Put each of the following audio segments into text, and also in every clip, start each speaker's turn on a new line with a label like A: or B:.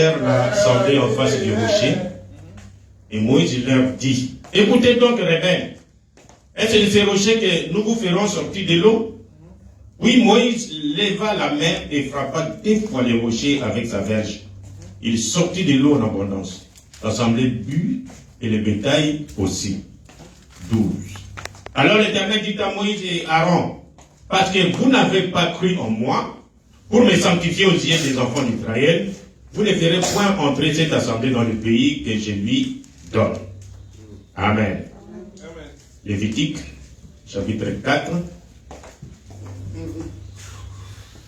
A: l'assemblée en face du rocher. Et Moïse il leur dit, écoutez donc, rebelles, est-ce de ces rochers que nous vous ferons sortir de l'eau? Oui, Moïse leva la main et frappa 2 fois les rochers avec sa verge. Il sortit de l'eau en abondance. L'assemblée but et le bétail aussi. 12. Alors l'Éternel dit à Moïse et Aaron, parce que vous n'avez pas cru en moi, pour me sanctifier aux yeux des enfants d'Israël, vous ne ferez point entrer cette assemblée dans le pays que je lui donne. Amen. Amen. Lévitique, chapitre 4.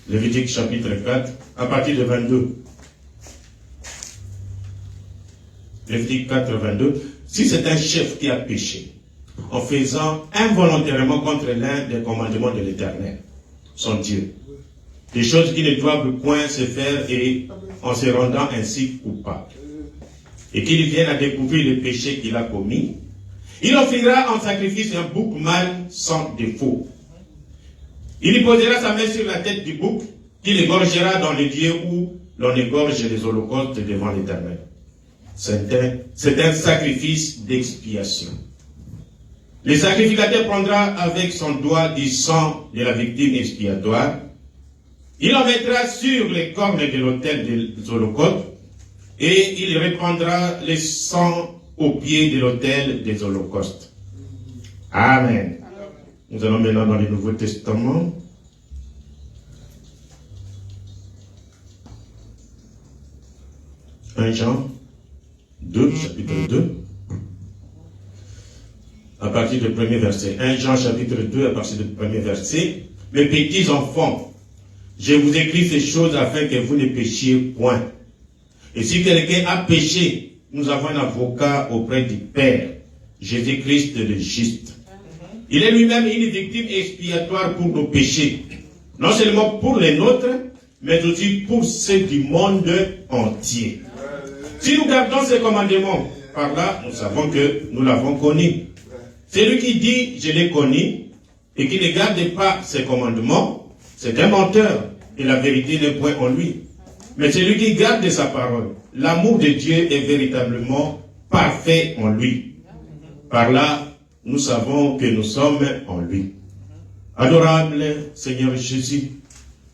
A: Lévitique, chapitre 4, à partir de 22. Lévitique 4, 22. Si c'est un chef qui a péché, en faisant involontairement contre l'un des commandements de l'Éternel, son Dieu, des choses qui ne doivent point se faire et en se rendant ainsi coupable, et qu'il vienne à découvrir le péché qu'il a commis, il offrira en sacrifice un bouc mâle sans défaut. Il y posera sa main sur la tête du bouc, qu'il égorgera dans le lieu où l'on égorge les holocaustes devant l'Éternel. C'est un sacrifice d'expiation. Le sacrificateur prendra avec son doigt du sang de la victime expiatoire. Il en mettra sur les cornes de l'autel des holocaustes et il répandra le sang au pied de l'autel des holocaustes. Amen. Nous allons maintenant dans le Nouveau Testament. Jean 2, chapitre 2. À partir du premier verset. 1 Jean chapitre 2, à partir du premier verset. Mes petits enfants, je vous écris ces choses afin que vous ne péchiez point. Et si quelqu'un a péché, nous avons un avocat auprès du Père, Jésus-Christ le juste. Il est lui-même une victime expiatoire pour nos péchés, non seulement pour les nôtres, mais aussi pour ceux du monde entier. Si nous gardons ces commandements, par là, nous savons que nous l'avons connu. Celui qui dit « je l'ai connu » et qui ne garde pas ses commandements, c'est un menteur et la vérité n'est point en lui. Mais celui qui garde sa parole, l'amour de Dieu est véritablement parfait en lui. Par là, nous savons que nous sommes en lui. Adorable Seigneur Jésus,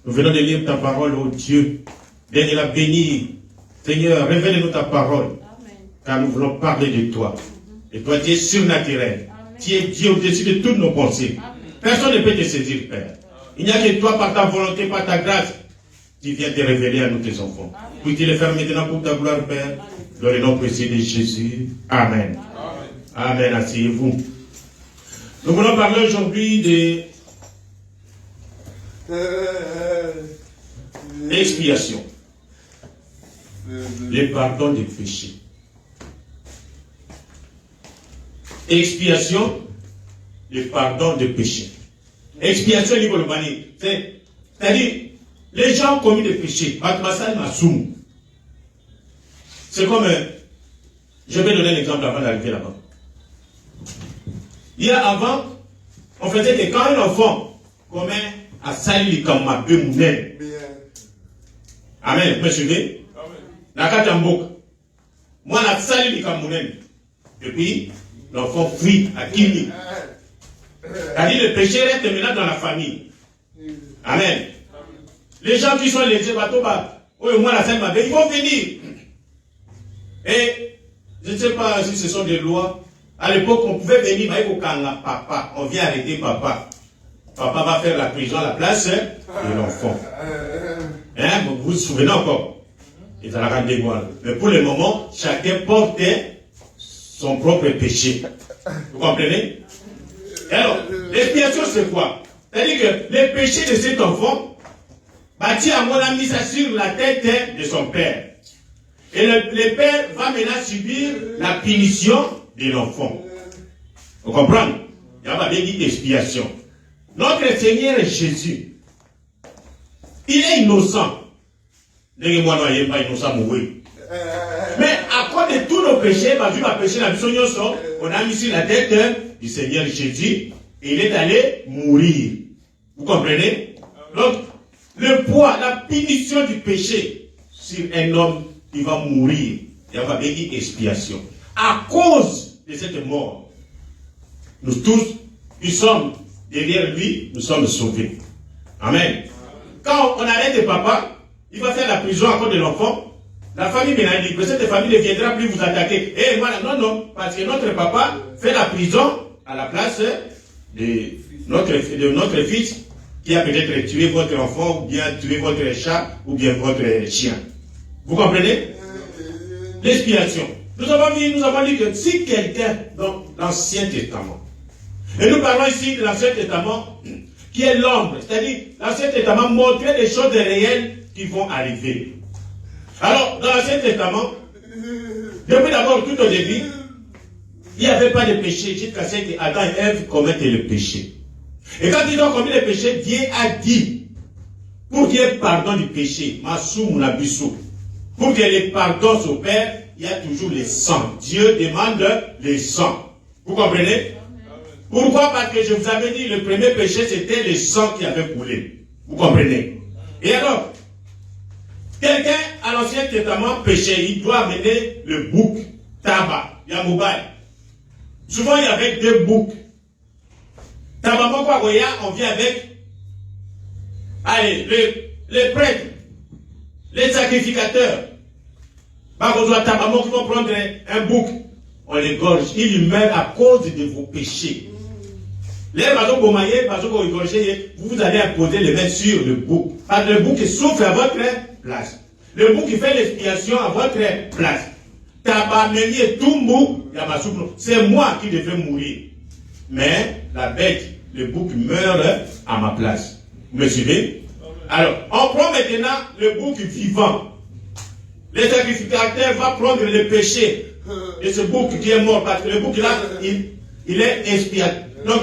A: nous venons de lire ta parole, ô Dieu, de la bénir. Seigneur, révèle-nous ta parole, car nous voulons parler de toi. Et toi, tu es surnaturel. Tu es Dieu au-dessus de toutes nos pensées. Personne ne peut te saisir, Père. Il n'y a que toi, par ta volonté, par ta grâce, qui viens te révéler à nous, tes enfants. Puis-tu le faire maintenant pour ta gloire, Père. Dans le nom précieux de Jésus. Amen. Amen. Asseyez-vous. Nous voulons parler aujourd'hui de expiation. Le pardon des péchés. Expiation, le pardon des péchés. Expiation, c'est-à-dire, les gens ont commis des péchés. C'est comme, je vais donner un exemple avant d'arriver là-bas. Il y a avant, on faisait que quand un enfant commet à salir comme ma bemounen. Amen, vous me suivez? La Katambok. Moi, la salir comme mounen. Et puis, l'enfant fuit à Kimi. C'est-à-dire le péché reste maintenant dans la famille. Amen. Les gens qui sont lésés, ils vont venir. Et je ne sais pas si ce sont des lois. À l'époque, on pouvait venir, papa. On vient arrêter papa. Papa va faire la prison à la place de l'enfant. Hein, vous vous souvenez encore? Mais pour le moment, chacun portait son propre péché. Vous comprenez? Alors, l'expiation c'est quoi? C'est-à-dire que le péché de cet enfant, bâti à mon ami ça sur la tête de son père. Et le père va maintenant subir la punition de l'enfant. Vous comprenez? Il y a pas bien dit expiation. Notre Seigneur Jésus, il est innocent. Mais à cause de tous nos péchés, on a mis sur la tête du Seigneur Jésus et il est allé mourir. Vous comprenez? Donc, le poids, la punition du péché sur un homme il va mourir. Il va y avoir expiation. À cause de cette mort, nous tous, qui sommes derrière lui, nous sommes sauvés. Amen. Quand on arrête le papa, il va faire la prison à cause de l'enfant. La famille maintenant dit que cette famille ne viendra plus vous attaquer. Et voilà, non, non, parce que notre papa fait la prison à la place de notre fils qui a peut-être tué votre enfant, ou bien tué votre chat, ou bien votre chien. Vous comprenez? L'expiation. Nous avons dit que si quelqu'un dans l'Ancien Testament, et nous parlons ici de l'Ancien Testament, qui est l'ombre, c'est-à-dire l'Ancien Testament montrait des choses réelles qui vont arriver. Alors, dans l'Ancien Testament, depuis d'abord, tout au début, il n'y avait pas de péché jusqu'à ce que Adam et Ève commettent le péché. Et quand ils ont commis le péché, Dieu a dit, pour qu'il y ait pardon du péché, Massou Mounabissou, pour que les pardons s'opèrent, il y a toujours le sang. Dieu demande le sang. Vous comprenez? Pourquoi? Parce que je vous avais dit, le premier péché, c'était le sang qui avait coulé. Vous comprenez? Et alors, quelqu'un à l'Ancien Testament péché, il doit amener le bouc, tabac, yamoubaï. Souvent, il y avait deux boucs. Tabac, on vient avec, allez, les prêtres, les sacrificateurs. Par contre, tabac, qui vont prendre un bouc, on les gorge, ils meurent à cause de vos péchés. Les bateaux gomaillés, bateaux gorgés, vous allez imposer les mains sur le bouc. Parce que le bouc souffre à votre place. Le bouc qui fait l'expiation à votre place. Tabamenier, tout mou, c'est moi qui devais mourir. Mais la bête, le bouc meurt à ma place. Vous me suivez? Alors, on prend maintenant le bouc vivant. Les sacrificateurs vont prendre le péché de ce bouc qui est mort. Parce que le bouc là, il est expiatoire. Donc,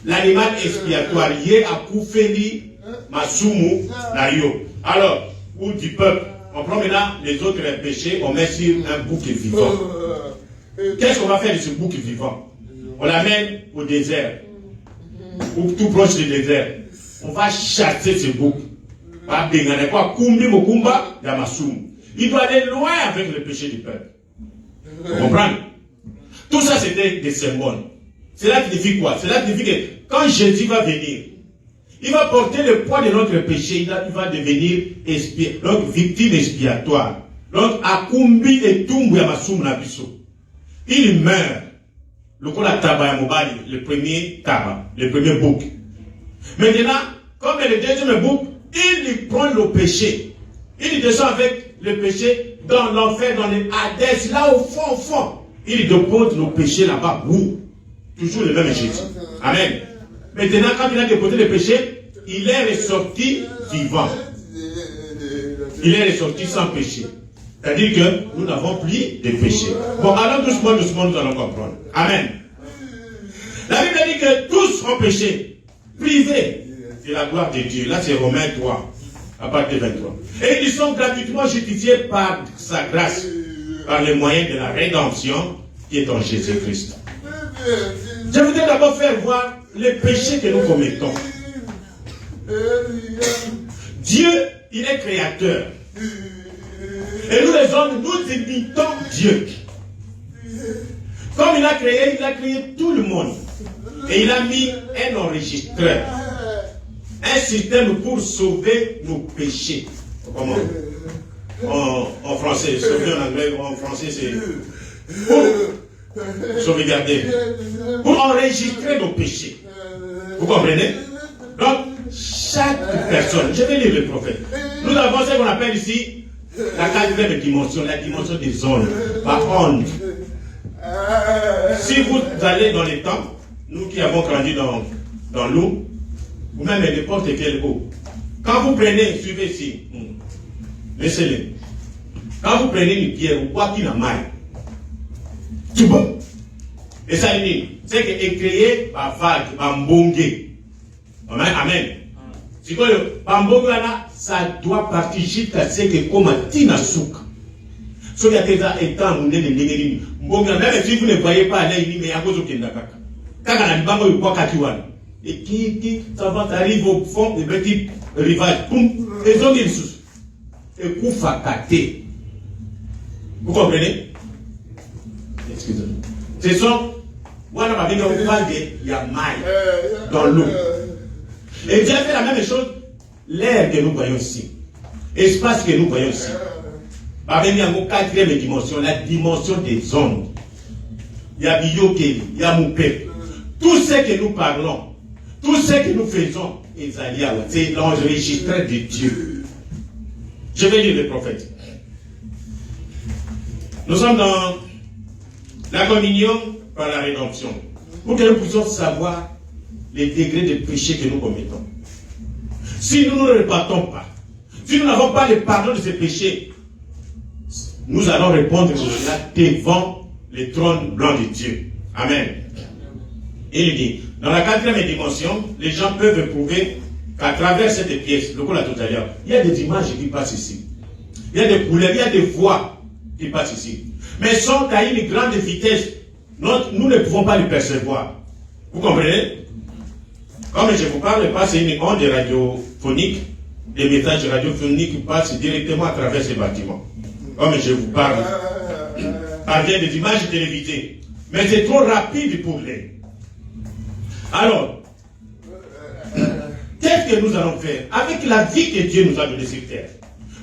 A: l'animal expiatoire, il est à Koufeli, Masumu, Nayo. Alors, ou du peuple, on prend maintenant les autres péchés, on met sur un bouc vivant. Qu'est-ce qu'on va faire de ce bouc vivant? On l'amène au désert, ou tout proche du désert. On va chasser ce bouc. Il doit aller loin avec le péché du peuple. Vous comprenez? Tout ça, c'était des symboles. Cela signifie quoi? Cela signifie que quand Jésus va venir, il va porter le poids de notre péché, il va devenir donc victime expiatoire. Donc, Akumbi et Tumbu Yamasum Nabiso. Il meurt. Le premier tabac, le premier bouc. Maintenant, comme le deuxième bouc, il prend le péché. Il descend avec le péché dans l'enfer, dans les Hadès, là au fond. Il dépose le péché là-bas. Toujours le même Jésus. Amen. Maintenant, quand il a déposé le péché, il est ressorti vivant. Il est ressorti sans péché. C'est-à-dire que nous n'avons plus de péché. Bon, alors doucement, nous allons comprendre. Amen. La Bible dit que tous ont péché, privés de la gloire de Dieu. Là, c'est Romains 3, à partir de 23. Et ils sont gratuitement justifiés par sa grâce, par les moyens de la rédemption qui est en Jésus-Christ. Je voudrais d'abord faire voir les péchés que nous commettons. Dieu, il est créateur. Et nous les hommes, nous imitons Dieu. Comme il a créé tout le monde. Et il a mis un enregistreur. Un système pour sauver nos péchés. Comment? En français, sauver en anglais, en français c'est pour sauvegarder. Pour enregistrer nos péchés. Vous comprenez? Donc, chaque personne, je vais lire le prophète. Nous avons ce qu'on appelle ici la quatrième dimension, la dimension des ondes, par onde. Si vous allez dans les temps, nous qui avons grandi dans l'eau, ou même n'importe quelle eau, quand vous prenez, suivez ici, laissez-le. Quand vous prenez une pierre, ou quoi qu'il en maille, tout bon. Et ça dit, c'est que est créé par vague, par mbongé. Amen. Si vous voulez, ça doit partir jusqu'à ce que comme un tinasuk. Ce qui a été étant mon nez de l'énergie. Même si vous ne voyez pas aller, mais il y a cause de Kaka. Quand on a dit bango, il y a Kakiwan. Et qui, ça va arriver au fond des petits rivages. Boum, et zone de sous. Et Koufa Kate. Vous comprenez? Excusez-moi. Ce sont, voilà, ma vie, il y a maille dans l'eau. Et Dieu fait la même chose, l'air que nous voyons ici, l'espace que nous voyons ici. Avec la quatrième dimension, la dimension des ondes. Il y a Biyoke, il y a Moupé. Tout ce que nous parlons, tout ce que nous faisons, c'est l'enregistré de Dieu. Je vais lire le prophète. Nous sommes dans la communion par la rédemption. Pour que nous puissions savoir les degrés de péché que nous commettons. Si nous ne le repartons pas, si nous n'avons pas le pardon de ces péchés, nous allons répondre à cela devant le trône blanc de Dieu. Amen. Et il dit, dans la quatrième dimension, les gens peuvent éprouver qu'à travers cette pièce, le coup tout à l'heure, il y a des images qui passent ici. Il y a des couleurs, il y a des voix qui passent ici. Mais sont à une grande vitesse. Nous ne pouvons pas les percevoir. Vous comprenez? Comme je vous parle, passe une onde radiophonique, des messages radiophoniques qui passent directement à travers ces bâtiments. Comme je vous parle, parvient des images télévisées. Mais c'est trop rapide pour les. Alors, qu'est-ce que nous allons faire avec la vie que Dieu nous a donnée sur terre?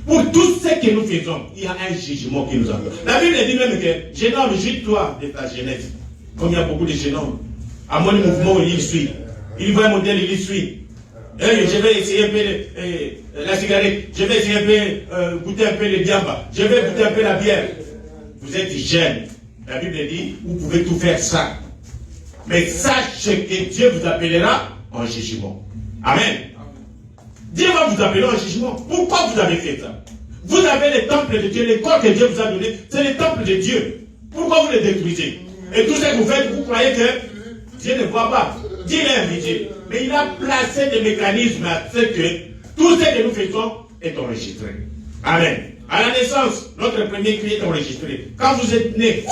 A: Pour tout ce que nous faisons, il y a un jugement qui nous attend. La Bible dit même que jeune homme, juge-toi de ta jeunesse. Comme il y a beaucoup de jeunes hommes, à mon mouvement, il suit. Il voit un modèle, il suit. Je vais essayer un peu la cigarette, je vais essayer un peu goûter un peu le diamba, je vais goûter un peu la bière. Vous êtes jeune. La Bible dit, vous pouvez tout faire ça. Mais sachez que Dieu vous appellera en jugement. Amen. Dieu va vous appeler en jugement. Pourquoi vous avez fait ça? Vous avez le temple de Dieu, le corps que Dieu vous a donné, c'est le temple de Dieu. Pourquoi vous le détruisez? Et tout ce que vous faites, vous croyez que Dieu ne voit pas. Dieu est invisible. Mais il a placé des mécanismes à ce que tout ce que nous faisons est enregistré. Amen. À la naissance, notre premier cri est enregistré. Quand vous êtes né,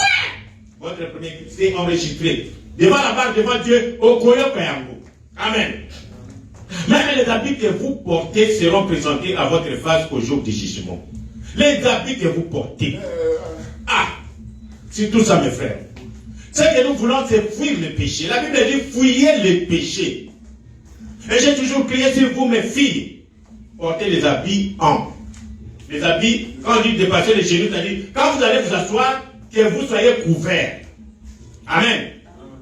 A: votre premier cri c'est enregistré. Devant la barre, devant Dieu, au Koyo Kayango. Amen. Même les habits que vous portez seront présentés à votre face au jour du jugement. Les habits que vous portez. C'est tout ça, mes frères. Ce que nous voulons, c'est fuir le péché. La Bible dit, fuyez le péché. Et j'ai toujours crié sur vous, mes filles, portez les habits amples. Les habits, quand on dit dépasser les genoux, c'est-à-dire, quand vous allez vous asseoir, que vous soyez couverts. Amen.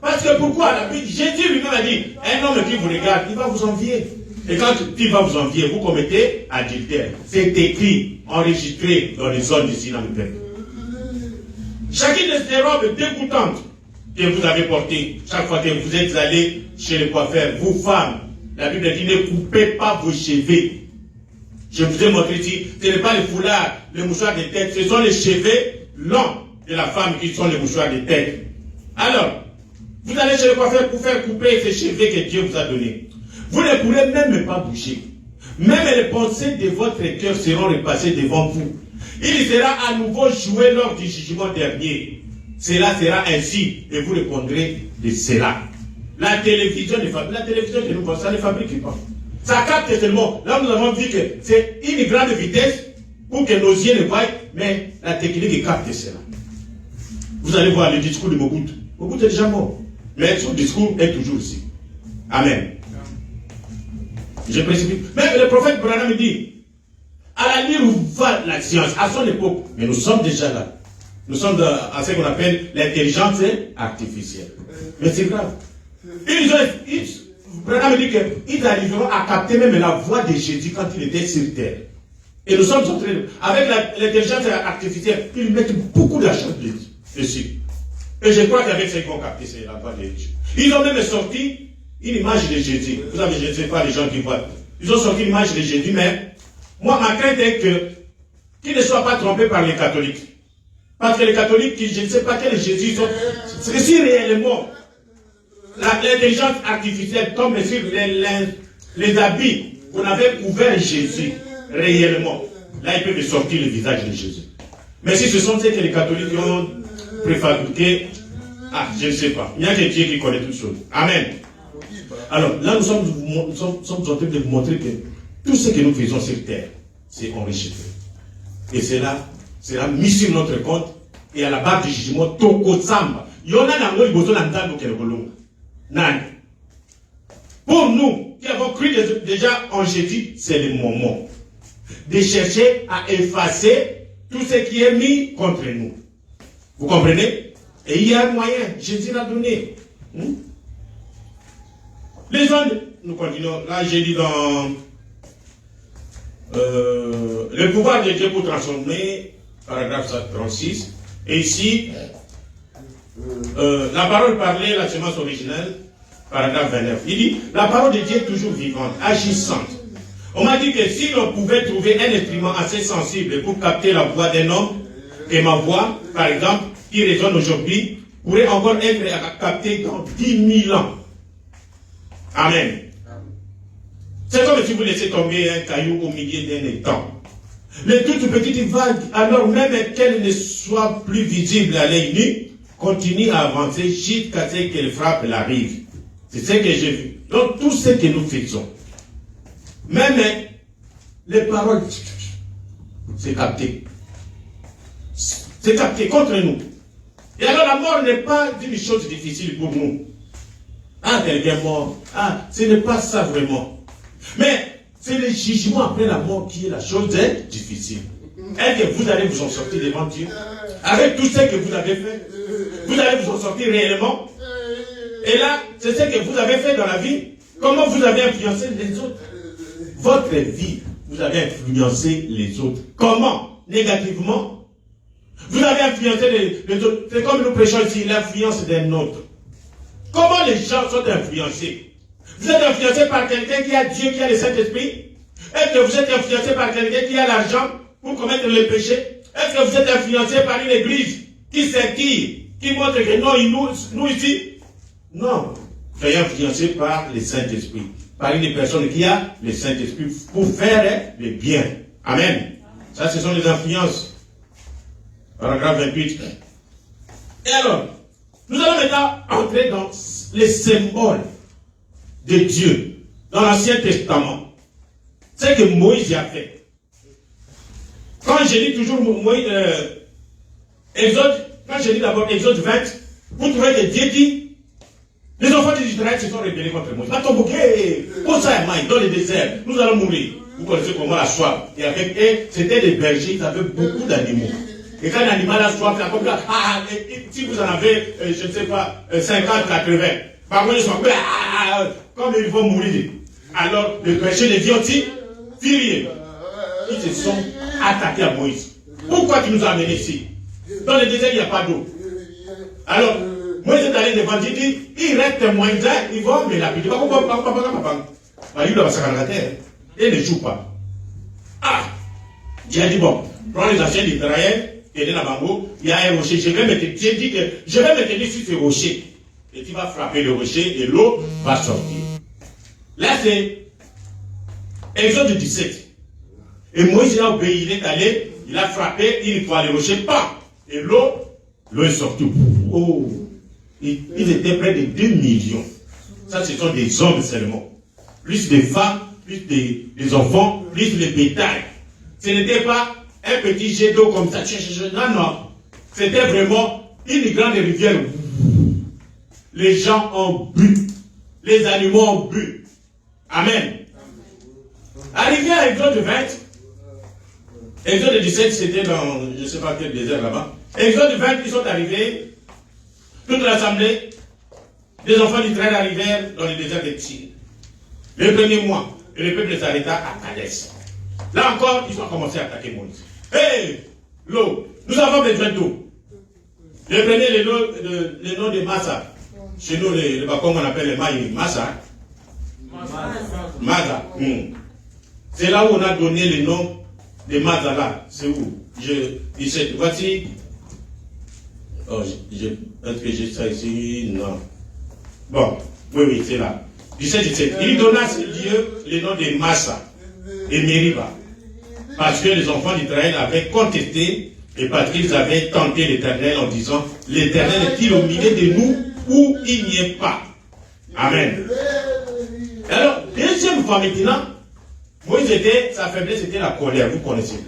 A: Parce que pourquoi? La Bible, Jésus lui-même a dit, un homme qui vous regarde, il va vous envier. Et quand il va vous envier, vous commettez adultère. C'est écrit, enregistré dans les zones ici dans le peuple. Chacune de ces robes dégoûtantes que vous avez portées, chaque fois que vous êtes allés chez le coiffeur, vous femmes, la Bible dit, ne coupez pas vos cheveux. Je vous ai montré ici, ce n'est pas les foulards, les mouchoirs de tête, ce sont les cheveux longs de la femme qui sont les mouchoirs de tête. Alors, vous allez chez le coiffeur pour faire couper ces cheveux que Dieu vous a donnés. Vous ne pourrez même pas bouger. Même les pensées de votre cœur seront repassées devant vous. Il sera à nouveau joué lors du jugement dernier. Cela sera ainsi et vous répondrez de cela. La télévision que nous voyons, ça ne fabrique pas. Ça capte seulement. Là, nous avons vu que c'est une grande vitesse pour que nos yeux ne voient, mais la technique capte cela. Vous allez voir le discours de Mobutu. Mobutu est déjà mort. Mais son discours est toujours ici. Amen. Je précipite. Même le prophète Branham dit, à la lueur où va la science, à son époque, mais nous sommes déjà là. Nous sommes à ce qu'on appelle l'intelligence artificielle. Mais c'est grave. Branham dit qu'ils arriveront à capter même la voix de Jésus quand il était sur terre. Et nous sommes en train de, avec l'intelligence artificielle, ils mettent beaucoup d'argent dessus. Et je crois qu'avec ce qu'ils vont capter, c'est la voix de Jésus. Ils ont même sorti une image de Jésus. Vous savez, je ne sais pas les gens qui voient. Ils ont sorti une image de Jésus, mais moi, ma crainte est qu'ils ne soient pas trompés par les catholiques. Parce que les catholiques, je ne sais pas quel Jésus sont. C'est si réellement l'intelligence artificielle tombe sur les habits qu'on avait couvert Jésus, réellement, là, ils peuvent sortir le visage de Jésus. Mais si ce sont ceux que les catholiques ont préfabriqués, je ne sais pas. Il n'y a que Dieu qui connaît toutes choses. Amen. Alors, là, nous sommes en train de vous montrer que tout ce que nous faisons sur terre, c'est enregistré. Et cela sera mis sur notre compte et à la barre du jugement, Toko Samba. Il y en a dans le boson d'Andalo Kelkolonga. Nan. Pour nous, qui avons cru déjà en Jésus, c'est le moment de chercher à effacer tout ce qui est mis contre nous. Vous comprenez? Et il y a un moyen, Jésus l'a donné. Les gens, nous continuons. Là, j'ai dit dans le pouvoir de Dieu pour transformer, paragraphe 36. Et ici, la parole parlée, la semence originelle, paragraphe 29. Il dit, la parole de Dieu est toujours vivante, agissante. On m'a dit que si l'on pouvait trouver un instrument assez sensible pour capter la voix d'un homme, et ma voix, par exemple, qui résonne aujourd'hui, pourrait encore être captée dans 10 000 ans. Amen. C'est comme si vous laissez tomber un caillou au milieu d'un étang. Les toutes petites vagues, alors même qu'elles ne soient plus visibles à l'œil nu, continuent à avancer jusqu'à ce qu'elles frappent la rive. C'est ce que j'ai vu. Donc tout ce que nous faisons, même les paroles, c'est capté. C'est capté contre nous. Et alors la mort n'est pas une chose difficile pour nous. Ah, quelqu'un est mort. Ah, ce n'est pas ça vraiment. Mais c'est le jugement après la mort qui est la chose difficile. Est-ce que vous allez vous en sortir devant Dieu? Avec tout ce que vous avez fait, vous allez vous en sortir réellement? Et là, c'est ce que vous avez fait dans la vie. Comment vous avez influencé les autres? Votre vie, vous avez influencé les autres. Comment? Négativement? Vous avez influencé les autres. C'est comme nous prêchons ici, l'influence d'un autre. Comment les gens sont influencés? Vous êtes influencé par quelqu'un qui a Dieu, qui a le Saint-Esprit? Est-ce que vous êtes influencé par quelqu'un qui a l'argent pour commettre le péché? Est-ce que vous êtes influencé par une église qui s'attire, qui montre que non, nous ici? Non. Soyez influencé par le Saint-Esprit, par une personne qui a le Saint-Esprit pour faire le bien. Amen. Ça, ce sont les influences. Paragraphe 28. Et alors, nous allons maintenant entrer dans les symboles de Dieu dans l'Ancien Testament. C'est ce que Moïse a fait. Quand je lis toujours Moïse, quand je lis d'abord Exode 20, vous trouvez que Dieu dit, les enfants d'Israël se sont rebellés contre Moïse. Dans le désert, nous allons mourir. Vous connaissez comment la soif. Et avec eux, c'était des bergers, ils avaient beaucoup d'animaux. Et quand un animal a soif, c'est comme ça, si vous en avez, je ne sais pas, 50, 80, par contre, ils sont comme ils vont mourir. Alors, les bergers, les vieux furieux, ils se sont attaqués à Moïse. Pourquoi tu nous as amenés ici? Dans le désert, il n'y a pas d'eau. Alors, Moïse est allé devant Dieu, dit, il reste moins d'un, ils vont me lapider. Et ne joue pas. Ah! Dieu a dit, bon, prends les anciens d'Israël, et dans la bango, il y a un rocher. Dieu dit que je vais me tenir sur ce rocher. Et tu vas frapper le rocher et l'eau va sortir. Là, c'est Exode 17. Et Moïse a obéi, il est allé, il a frappé, il nettoie le rocher, pas. Et l'eau est sortie. Oh! Ils étaient près de 2 millions. Ça, ce sont des hommes seulement. Plus des femmes, plus des enfants, plus les bétail. Ce n'était pas un petit jet d'eau comme ça. Non, non. C'était vraiment une grande rivière. Les gens ont bu. Les animaux ont bu. Amen. Arrivé à Exode 20, Exode 17, c'était dans, je ne sais pas quel désert là-bas. Exode 20, ils sont arrivés. Toute l'assemblée, les enfants d'Israël arrivèrent dans le désert de Tsil. Le premier mois, et le peuple s'arrêta à Kadès. Là encore, ils ont commencé à attaquer Moïse. Hé, l'eau, nous avons besoin d'eau. Le premier, le nom de Massa. Chez nous, le Bakom, on appelle le maïs. Massa. Massa. C'est là où on a donné le nom de Massa là. C'est où? Voici. Oh, est-ce que j'ai ça ici? Non. Bon, oui, c'est là. 17. Il donna à ce lieu le nom de Massa et Meriba. Parce que les enfants d'Israël avaient contesté et parce qu'ils avaient tenté l'Éternel en disant, l'Éternel est-il au milieu de nous ou il n'y est pas? Amen. Alors, deuxième fois maintenant, Moïse sa faiblesse était la colère, vous connaissez.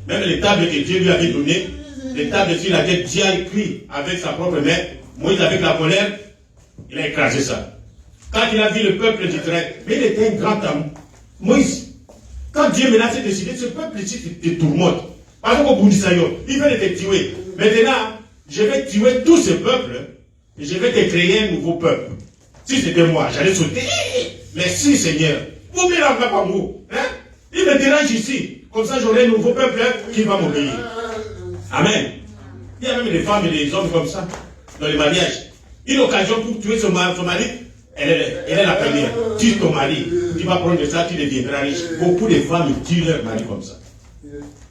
A: Même les tables que Dieu lui avait données, les tables sur laquelle Dieu a écrit avec sa propre main. Moïse, avec la colère, il a écrasé ça. Quand il a vu le peuple d'Israël, mais il était un grand homme. Moïse, quand Dieu maintenant s'est décidé, ce peuple ici te tourmente. Parce qu'au bout du Seigneur, il veut te tuer. Maintenant, je vais tuer tous ces peuples et je vais te créer un nouveau peuple. Si c'était moi, j'allais sauter. Merci Seigneur. Vous ne me rendez pas moi. Hein? Il me dérange ici. Comme ça, j'aurai un nouveau peuple qui va m'obéir. Amen. Il y a même des femmes et des hommes comme ça dans les mariages. Une occasion pour tuer son mari, elle est la première. Tue ton mari, tu vas prendre ça, tu deviendras riche. Beaucoup de femmes tuent leur mari comme ça.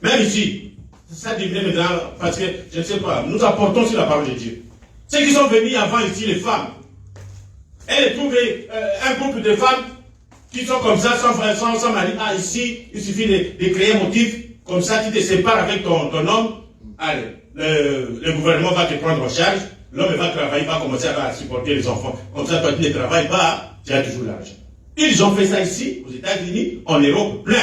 A: Même ici, ça devient maintenant, parce que, je ne sais pas, nous apportons sur la parole de Dieu. Ceux qui sont venus avant ici, les femmes, elles trouvent un couple de femmes qui sont comme ça, sans mari. Ah, ici, il suffit de créer un motif, comme ça, tu te sépares avec ton homme. Allez, le gouvernement va te prendre en charge. L'homme va travailler, va commencer à supporter les enfants. Comme ça, toi, tu ne travailles pas, tu as toujours l'argent. Ils ont fait ça ici, aux États-Unis, en Europe, plein.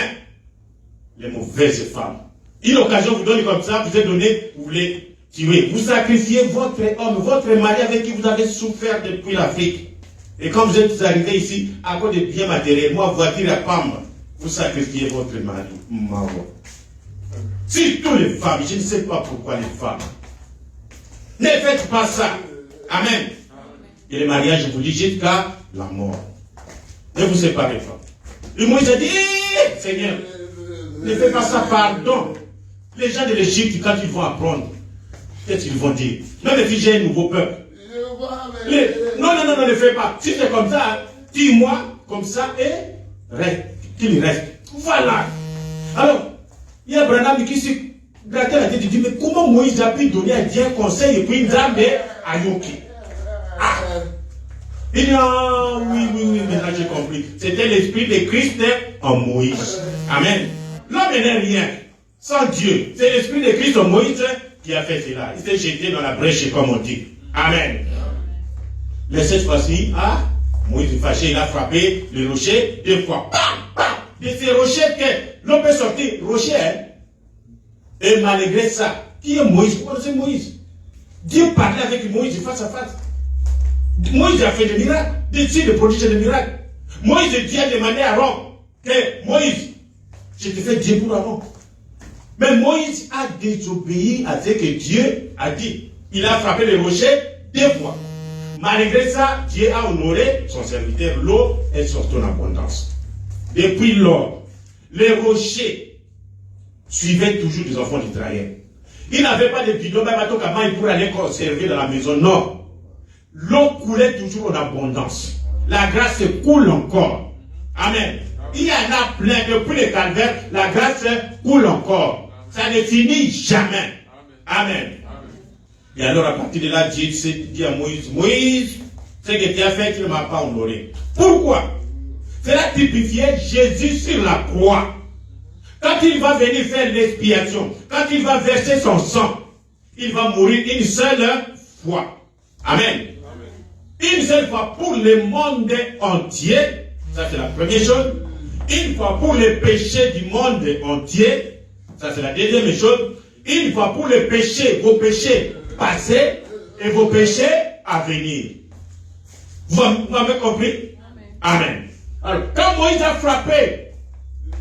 A: Les mauvaises femmes. Une occasion vous donne comme ça, vous êtes donné, vous voulez tuer. Vous sacrifiez votre homme, votre mari avec qui vous avez souffert depuis l'Afrique. Et quand vous êtes arrivé ici, à cause de biens matériels, moi, voiture à Pam, vous sacrifiez votre mari. Maman. Surtout les femmes, je ne sais pas pourquoi les femmes. Ne faites pas ça. Amen. Et le mariage, je vous dis, jusqu'à la mort. Ne vous séparez pas. Et Moïse a dit, Seigneur, ne fais pas ça, pardon. Les gens de l'Égypte, quand ils vont apprendre, qu'est-ce qu'ils vont dire? Non, mais si j'ai un nouveau peuple. Non, ne fais pas. Si c'est comme ça, dis-moi comme ça et reste. Qu'il reste. Voilà. Alors, il y a Branham qui s'est gratté la tête et dit, mais comment Moïse a pu donner à Dieu un conseil et puis une dame à Yoki? Ah. Il dit, ah, oui, maintenant j'ai compris. C'était l'esprit de Christ en Moïse. Amen. L'homme n'est rien. Sans Dieu. C'est l'esprit de Christ en Moïse qui a fait cela. Il s'est jeté dans la brèche, comme on dit. Amen. Mais cette fois-ci, Moïse est fâché, il a frappé le rocher 2 fois. De ces rochers que l'homme peut sortir. Rocher, hein? Et malgré ça, qui est Moïse? Vous connaissez Moïse? Dieu parlait avec Moïse face à face. Moïse a fait des miracles. Dieu de prodiger des miracles. Moïse, Dieu a demandé à Aaron que Moïse, je te fais Dieu pour Aaron. Mais Moïse a désobéi à ce que Dieu a dit. Il a frappé le rocher 2 fois. Malgré ça, Dieu a honoré son serviteur. L'eau est sortie en abondance. Depuis lors, les rochers suivaient toujours les enfants d'Israël. Ils n'avaient pas de bidon, même à il pour aller conserver dans la maison. Non. L'eau coulait toujours en abondance. La grâce coule encore. Amen. Il y en a plein. Depuis le calvaire, la grâce coule encore. Ça ne finit jamais. Amen. Et alors, à partir de là, Dieu dit à Moïse, Moïse, ce que tu as fait, tu ne m'as pas honoré. Pourquoi? Cela typifiait Jésus sur la croix. Quand il va venir faire l'expiation, quand il va verser son sang, il va mourir une seule fois. Amen. Une seule fois pour le monde entier. Ça, c'est la première chose. Une fois pour les péchés du monde entier. Ça, c'est la deuxième chose. Une fois pour les péchés, vos péchés passés et vos péchés à venir. Vous m'avez compris? Amen. Alors, quand Moïse a frappé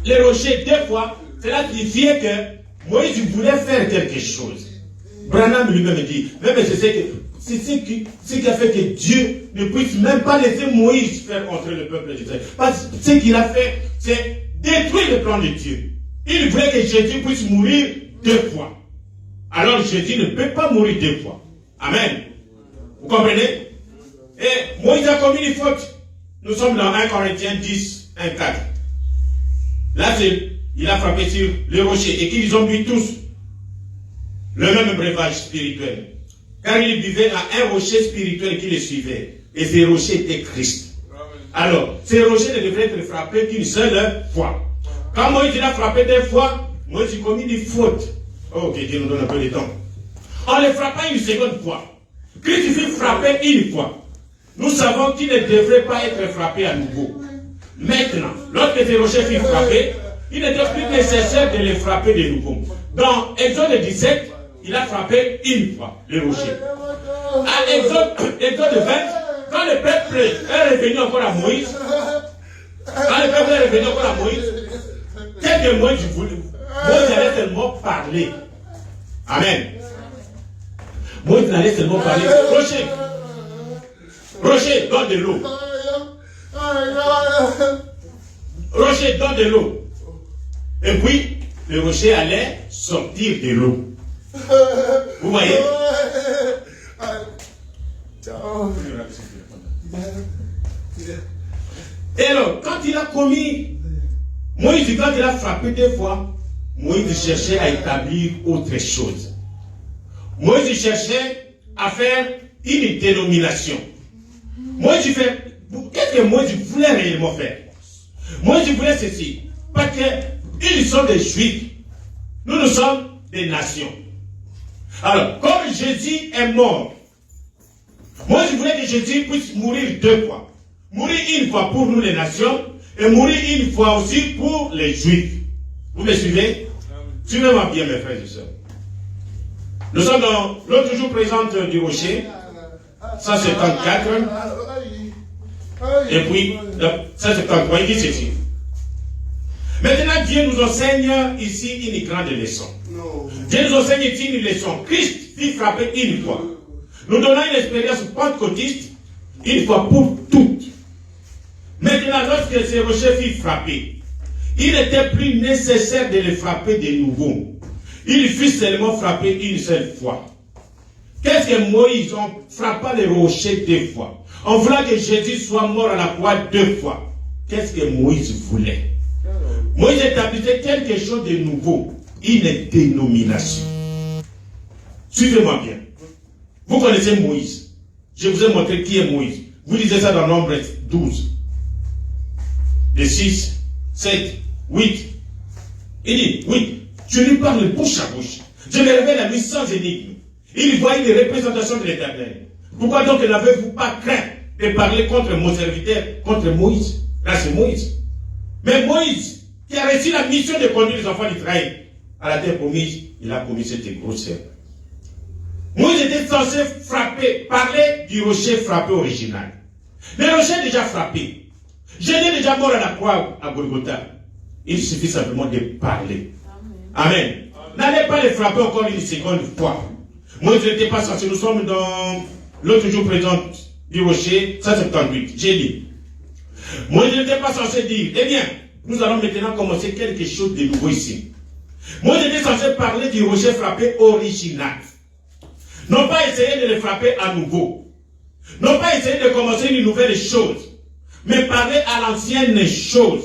A: les rochers 2 fois, cela signifiait que Moïse voulait faire quelque chose. Branham lui-même dit, même c'est ce qui a fait que Dieu ne puisse même pas laisser Moïse faire entrer le peuple d'Israël. Parce que ce qu'il a fait, c'est détruire le plan de Dieu. Il voulait que Jésus puisse mourir 2 fois. Alors Jésus ne peut pas mourir 2 fois. Amen. Vous comprenez? Et Moïse a commis une faute. Nous sommes dans 1 Corinthiens 10, 1, 4. Là, il a frappé sur le rocher et qu'ils ont bu tous le même breuvage spirituel. Car il buvait à un rocher spirituel qui le suivait. Et ce rocher était Christ. Alors, ce rocher ne devrait être frappé qu'une seule fois. Quand Moïse l'a frappé 2 fois, Moïse a commis une faute. Oh, que Dieu nous donne un peu de temps. On le frappa une seconde fois. Christ fut frappé une fois. Nous savons qu'il ne devrait pas être frappé à nouveau. Maintenant, lorsque ce rocher fut frappé, il n'était plus nécessaire de le frapper de nouveau. Dans Exode 17, il a frappé une fois le rocher. À Exode 20, quand le peuple est revenu encore à Moïse, qu'est-ce que Moïse voulait? Moïse allait seulement parler. Amen. Moïse allait seulement parler. Rocher, donne de l'eau. Rocher, donne de l'eau. Et puis, le rocher allait sortir de l'eau. Vous voyez? Et alors, quand il a commis, Moïse, quand il a frappé 2 fois, Moïse cherchait à établir autre chose. Moïse cherchait à faire une dénomination. Moïse fait, qu'est-ce que Moïse voulait réellement faire? Moïse voulait ceci, parce qu'ils sont des Juifs, nous sommes des nations. Alors, comme Jésus est mort, Moïse voulait que Jésus puisse mourir 2 fois. Mourir une fois pour nous les nations, et mourir une fois aussi pour les Juifs. Vous me suivez? Suivez-moi bien, mes frères et sœurs. Nous sommes dans l'autre jour présente du rocher, 174. Et puis, 173, il dit ceci. Maintenant, Dieu nous enseigne ici une grande leçon. Dieu nous enseigne ici une leçon. Christ fut frappé une fois. Nous donnons une expérience pentecôtiste une fois pour toutes. Maintenant, lorsque ce rocher fut frappé, il n'était plus nécessaire de le frapper de nouveau. Il fut seulement frappé une seule fois. Qu'est-ce que Moïse, on frappa le rocher 2 fois. On voulait que Jésus soit mort à la croix 2 fois. Qu'est-ce que Moïse voulait? Moïse établissait quelque chose de nouveau. Une dénomination. Suivez-moi bien. Vous connaissez Moïse. Je vous ai montré qui est Moïse. Vous lisez ça dans Nombre 12. De 6, 7, 8. Il dit, oui, je lui parle bouche à bouche. Je me révèle à lui sans énigme. Il voit une représentation de l'Éternel. Pourquoi donc n'avez-vous pas craint de parler contre mon serviteur, contre Moïse? Là, c'est Moïse. Mais Moïse, qui a reçu la mission de conduire les enfants d'Israël à la terre promise, il a commis cette grosse erreur. Moïse était censé frapper, parler du rocher frappé original. Le rocher est déjà frappé. Jésus est déjà mort à la croix à Golgotha. Il suffit simplement de parler. Amen. N'allez pas le frapper encore une seconde fois. Moïse n'était pas censé. Nous sommes dans l'autre jour présent du rocher, 178. J'ai dit. Moïse n'était pas censé dire, eh bien, nous allons maintenant commencer quelque chose de nouveau ici. Moïse était censé parler du rocher frappé original. Non pas essayer de le frapper à nouveau. Non pas essayer de commencer une nouvelle chose. Mais parler à l'ancienne chose.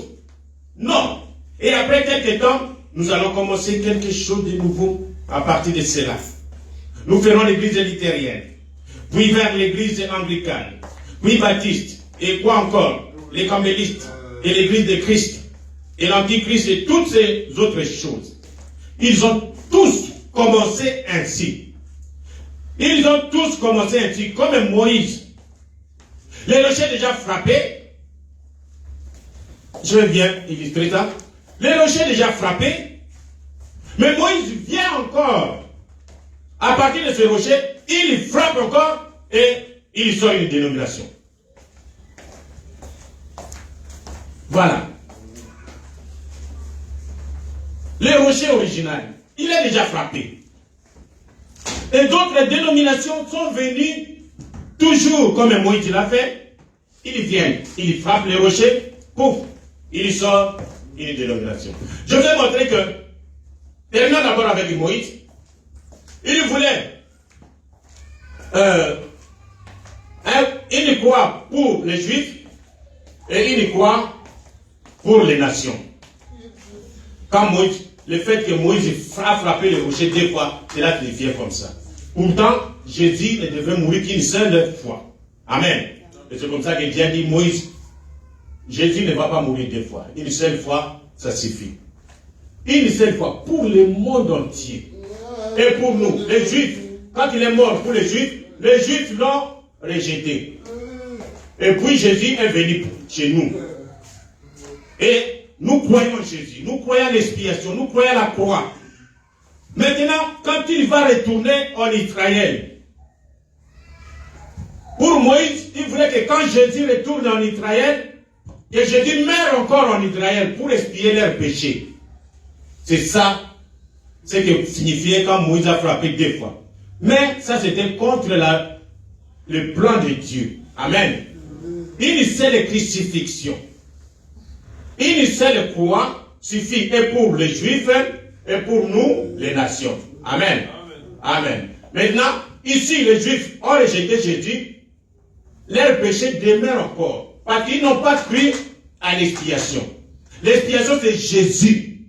A: Non. Et après quelques temps, nous allons commencer quelque chose de nouveau à partir de cela. Nous ferons l'église luthérienne, puis vers l'église anglicane, puis baptiste, et quoi encore, les camélistes, et l'église de Christ, et l'antichrist, et toutes ces autres choses. Ils ont tous commencé ainsi. Ils ont tous commencé ainsi, comme Moïse. Le rocher déjà frappé. Je vais bien illustrer ça. Le rocher déjà frappé. Mais Moïse vient encore. À partir de ce rocher, il frappe encore et il sort une dénomination. Voilà. Le rocher original, il est déjà frappé. Et d'autres dénominations sont venues toujours comme Moïse l'a fait. Ils viennent, ils frappent le rocher, pouf, il sort une dénomination. Je vais montrer que, terminons d'abord avec Moïse, il voulait une croix pour les Juifs et une croix pour les nations. Quand Moïse, le fait que Moïse a frappé le rocher 2 fois, cela signifiait comme ça. Pourtant, Jésus ne devait mourir qu'une seule fois. Amen. Et c'est comme ça que Dieu a dit, Moïse, Jésus ne va pas mourir 2 fois. Une seule fois, ça suffit. Une seule fois, pour le monde entier. Et pour nous, les Juifs, quand il est mort pour les Juifs l'ont rejeté. Et puis Jésus est venu chez nous. Et nous croyons en Jésus, nous croyons à l'expiation, nous croyons à la croix. Maintenant, quand il va retourner en Israël, pour Moïse, il voulait que quand Jésus retourne en Israël, que Jésus meure encore en Israël pour expier leurs péchés. C'est ça, ce que signifiait quand Moïse a frappé 2 fois. Mais ça, c'était contre le plan de Dieu. Amen. Une seule crucifixion, une seule croix suffit et pour les Juifs et pour nous, les nations. Amen. Amen. Maintenant, ici, les Juifs ont rejeté Jésus. Leur péché demeure encore. Parce qu'ils n'ont pas cru à l'expiation. L'expiation, c'est Jésus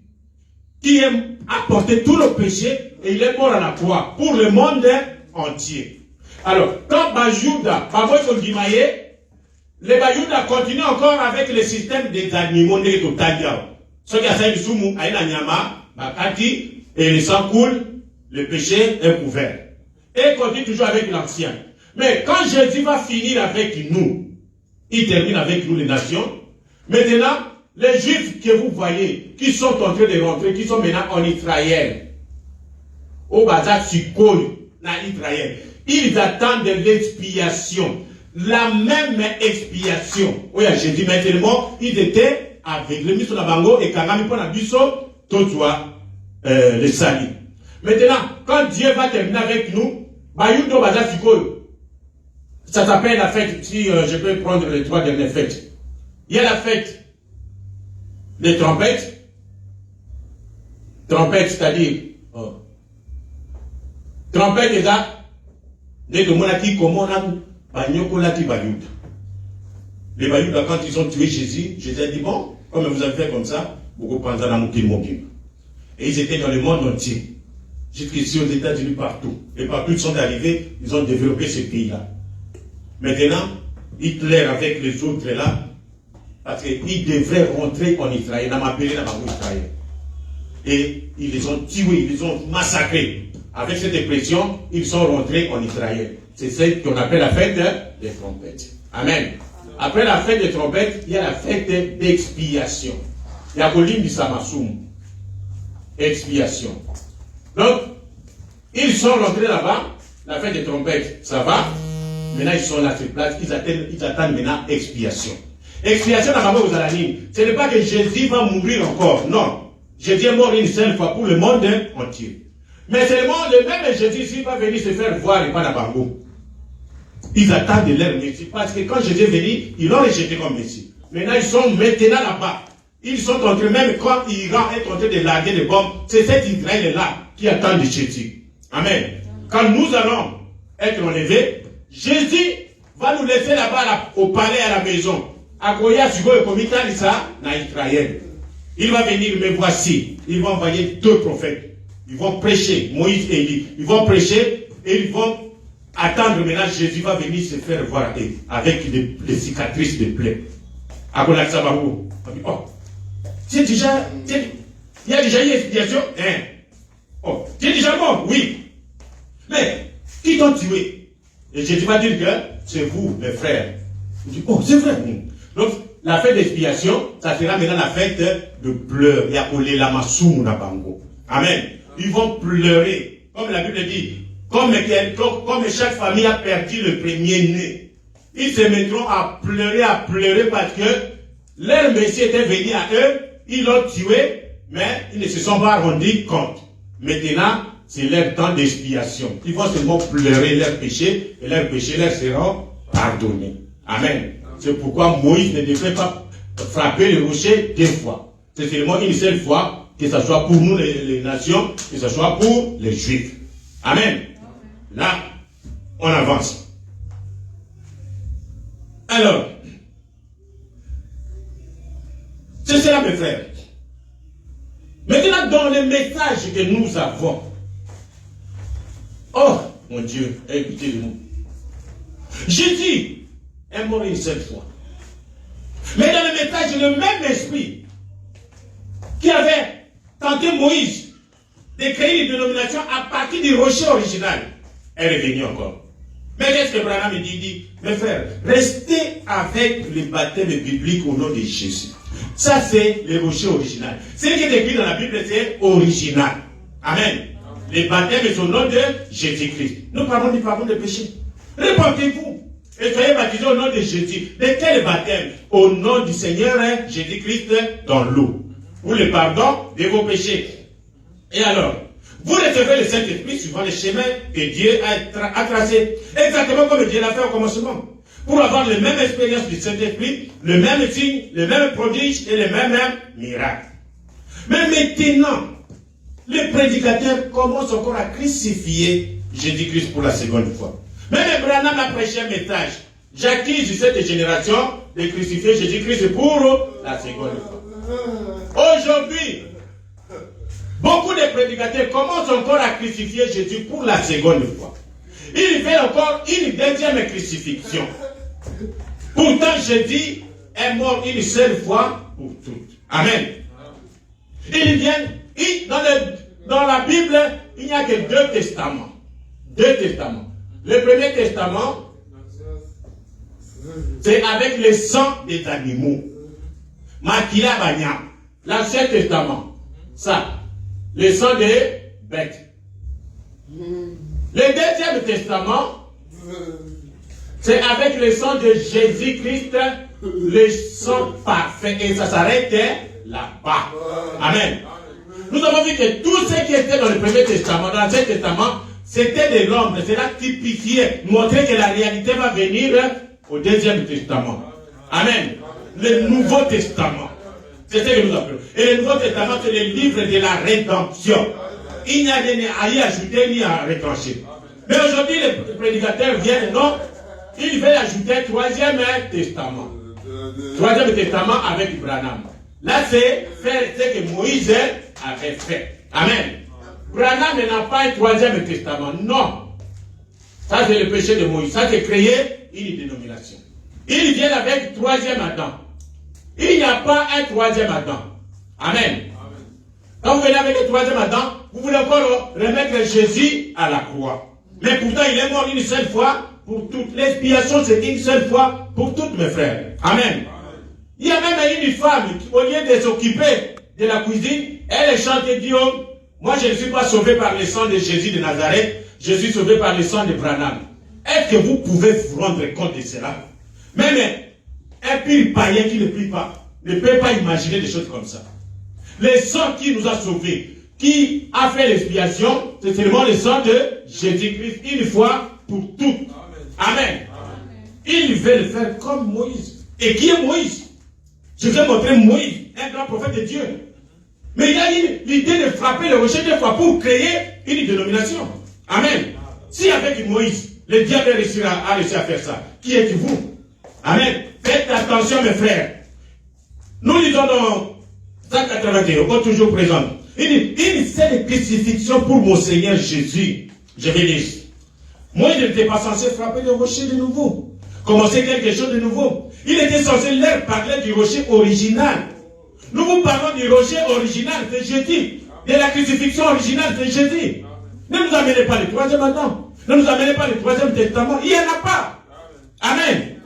A: qui a porté tous nos péchés et il est mort à la croix pour le monde entier. Alors, quand Bayouda, les Bayouda continuent encore avec le système des animaux de Totalia. Ceux qui ont Sumu, Aïna Nyama, Bakati, et le sang coule, le péché est couvert. Et continue toujours avec l'ancien. Mais quand Jésus va finir avec nous, il termine avec nous les nations. Maintenant, les Juifs que vous voyez, qui sont en train de rentrer, qui sont maintenant en Israël, au Bazar Sikoy, dans Israël, ils attendent l'expiation. La même expiation. Oui, Jésus, maintenant, ils étaient avec le ministre de la Bango et Kagami pour la Bisso, tout soit le salut. Maintenant, quand Dieu va terminer avec nous, Bayudo Bazar Sikoy, ça s'appelle la fête, si je peux prendre les 3 dernières fêtes. Il y a la fête des trompettes. Trompette, c'est-à-dire, trompette est là. Dès que mon acquis, comment on a Bayouda. Les Bayouda, quand ils ont tué Jésus, Jésus a dit, bon, comme vous avez fait comme ça, vous pensez à Mokil. Et ils étaient dans le monde entier. Jusqu'ici aux États-Unis, partout. Et partout, ils sont arrivés, ils ont développé ce pays-là. Maintenant, Hitler avec les autres là, parce qu'ils devraient rentrer en Israël, dans ma pays, dans Israël. Et ils les ont tués, ils les ont massacrés. Avec cette expression, ils sont rentrés en Israël. C'est ce qu'on appelle la fête des trompettes. Amen. Après la fête des trompettes, il y a la fête d'expiation. Il y a Golim du Samassoum. Expiation. Donc, ils sont rentrés là-bas, la fête des trompettes, ça va. Maintenant, ils sont là sur place, ils attendent maintenant expiation. Expiation, ce n'est pas que Jésus va mourir encore, non. Jésus est mort une seule fois pour le monde entier. Mais seulement le même Jésus ici va venir se faire voir et pas dans Bango. Ils attendent leur Messie, parce que quand Jésus est venu, ils l'ont rejeté comme Messie. Maintenant, ils sont maintenant là-bas. Ils sont en train, même quand l'Iran est en train de larguer des bombes, c'est cet Israël-là qui attend de Jésus. Amen. Quand nous allons être enlevés, Jésus va nous laisser là-bas au palais, à la maison. À Koya, Sugo et Komita, ça, dans Israël. Il va venir, mais voici, il va envoyer 2 prophètes. Ils vont prêcher, Moïse et Élie. Ils vont prêcher et ils vont attendre maintenant. Jésus va venir se faire voir avec des cicatrices de plaies. À Koya, Sabaou. Oh, il y a déjà eu expiation? Hein? Oh, tu es déjà mort? Oui. Mais, qui t'ont tué? Et Jésus va dire que c'est vous, mes frères. Il dit, oh, c'est vrai. Donc, la fête d'expiation, ça sera maintenant la fête de pleurs. Il y a Olé Lamassoum Nabango. Amen. Ils vont pleurer. Comme la Bible dit, comme chaque famille a perdu le premier-né, ils se mettront à pleurer parce que leur Messie était venu à eux, ils l'ont tué, mais ils ne se sont pas rendus compte. Maintenant, c'est leur temps d'expiation. Ils vont seulement pleurer leurs péchés et leurs péchés leur seront pardonnés. Amen. C'est pourquoi Moïse ne devait pas frapper le rocher 2 fois. C'est seulement une seule fois, que ce soit pour nous les nations, que ce soit pour les Juifs. Amen. Là, on avance. Alors, c'est cela mes frères. Maintenant, dans le message que nous avons, oh mon Dieu, écoutez-nous. Jésus est mort une seule fois. Mais dans le message, le même esprit qui avait tenté Moïse de créer une dénomination à partir du rocher original est revenu encore. Mais qu'est-ce que Branham dit? Mes frères, restez avec le baptême biblique au nom de Jésus. Ça, c'est le rocher original. Ce qui est écrit dans la Bible, c'est original. Amen. Le baptême est au nom de Jésus-Christ. Nous parlons du pardon des péchés. Répentez-vous et soyez baptisés au nom de Jésus. De quel baptême? Au nom du Seigneur Jésus-Christ dans l'eau. Pour le pardon de vos péchés. Et alors, vous recevez le Saint-Esprit suivant le chemin que Dieu a tracé. Exactement comme Dieu l'a fait au commencement. Pour avoir la même expérience du Saint-Esprit, le même signe, le même prodige et le même miracle. Mais maintenant, les prédicateurs commencent encore à crucifier Jésus-Christ pour la seconde fois. Même Branham a prêché un message. J'accuse cette génération de crucifier Jésus-Christ pour la seconde fois. Aujourd'hui, beaucoup de prédicateurs commencent encore à crucifier Jésus pour la seconde fois. Il fait encore une deuxième crucifixion. Pourtant, Jésus est mort une seule fois pour toutes. Amen. Ils viennent, dans la Bible, il n'y a que 2 testaments. 2 testaments. Le premier testament, c'est avec le sang des animaux. Makila Banya. L'Ancien Testament, ça, le sang des bêtes. Le deuxième testament, c'est avec le sang de Jésus-Christ, le sang parfait. Et ça s'arrête là-bas. Amen. Nous avons vu que tout ce qui était dans le premier testament, dans l'Ancien Testament, c'était de l'homme. Cela typifiait, montrait que la réalité va venir au deuxième testament. Amen. Le Nouveau Testament. C'est ce que nous appelons. Et le Nouveau Testament, c'est le livre de la rédemption. Il n'y a rien à y ajouter ni à retrancher. Mais aujourd'hui, les prédicateurs viennent, non, ils veulent ajouter un 3e testament. 3e testament avec Branham. Là, c'est faire ce que Moïse avait fait. Amen. Branham n'a pas un 3e testament. Non. Ça, c'est le péché de Moïse. Ça, c'est créer une dénomination. Ils viennent avec 3e Adam. Il n'y a pas un 3e Adam. Amen. Quand vous venez avec le 3e Adam, vous voulez encore remettre Jésus à la croix. Mais pourtant, il est mort une seule fois pour toutes. L'expiation, c'est une seule fois pour toutes, mes frères. Amen. Il y a même une femme qui, au lieu de s'occuper de la cuisine, elle chante et dit, oh, moi je ne suis pas sauvé par le sang de Jésus de Nazareth, je suis sauvé par le sang de Branham. Est-ce que vous pouvez vous rendre compte de cela? Même un pire païen qui ne prie pas ne peut pas imaginer des choses comme ça. Le sang qui nous a sauvés, qui a fait l'expiation, c'est seulement le sang de Jésus-Christ, une fois pour toutes. Amen. Il veut le faire comme Moïse. Et qui est Moïse? Je vais montrer Moïse, un grand prophète de Dieu. Mais il a eu l'idée de frapper le rocher 2 fois pour créer une dénomination. Amen. Si avec Moïse, le diable a réussi à faire ça, qui êtes-vous? Amen. Faites attention, mes frères. Nous lisons dans 181, toujours présent. Il dit, une seule crucifixion pour mon Seigneur Jésus. Je vais lire. Moïse n'était pas censé frapper le rocher de nouveau. Commencer quelque chose de nouveau. Il était censé leur parler du rocher original. Nous vous parlons du rocher original de Jésus. De la crucifixion originale de Jésus. Ne nous amenez pas le 3e Adam. Ne nous amenez pas le 3e testament. Il n'y en a pas. Amen.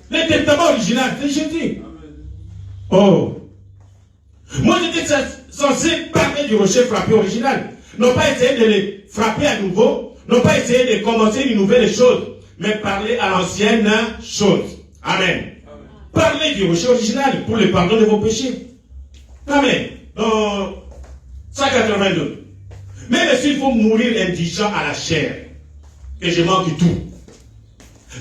A: Le testament original de Jésus. Oh. Moi j'étais censé parler du rocher frappé original. Non pas essayer de le frapper à nouveau. Non pas essayer de commencer une nouvelle chose. Mais parler à l'ancienne chose. Amen. Parlez du rocher original pour le pardon de vos péchés. Amen. Dans 182. Même s'il faut mourir indigent à la chair, que je manque tout,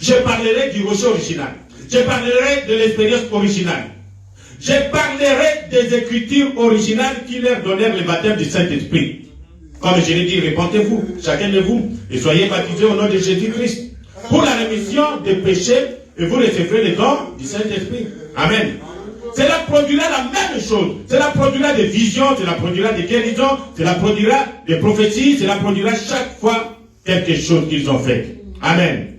A: je parlerai du rocher original. Je parlerai de l'expérience originale. Je parlerai des écritures originales qui leur donnèrent le baptême du Saint-Esprit. Comme je l'ai dit, répentez-vous, chacun de vous, et soyez baptisés au nom de Jésus-Christ pour la rémission des péchés, et vous recevrez le don du Saint-Esprit. Amen. Cela produira la même chose. Cela produira des visions, cela produira des guérisons, cela produira des prophéties, cela produira chaque fois quelque chose qu'ils ont fait. Amen.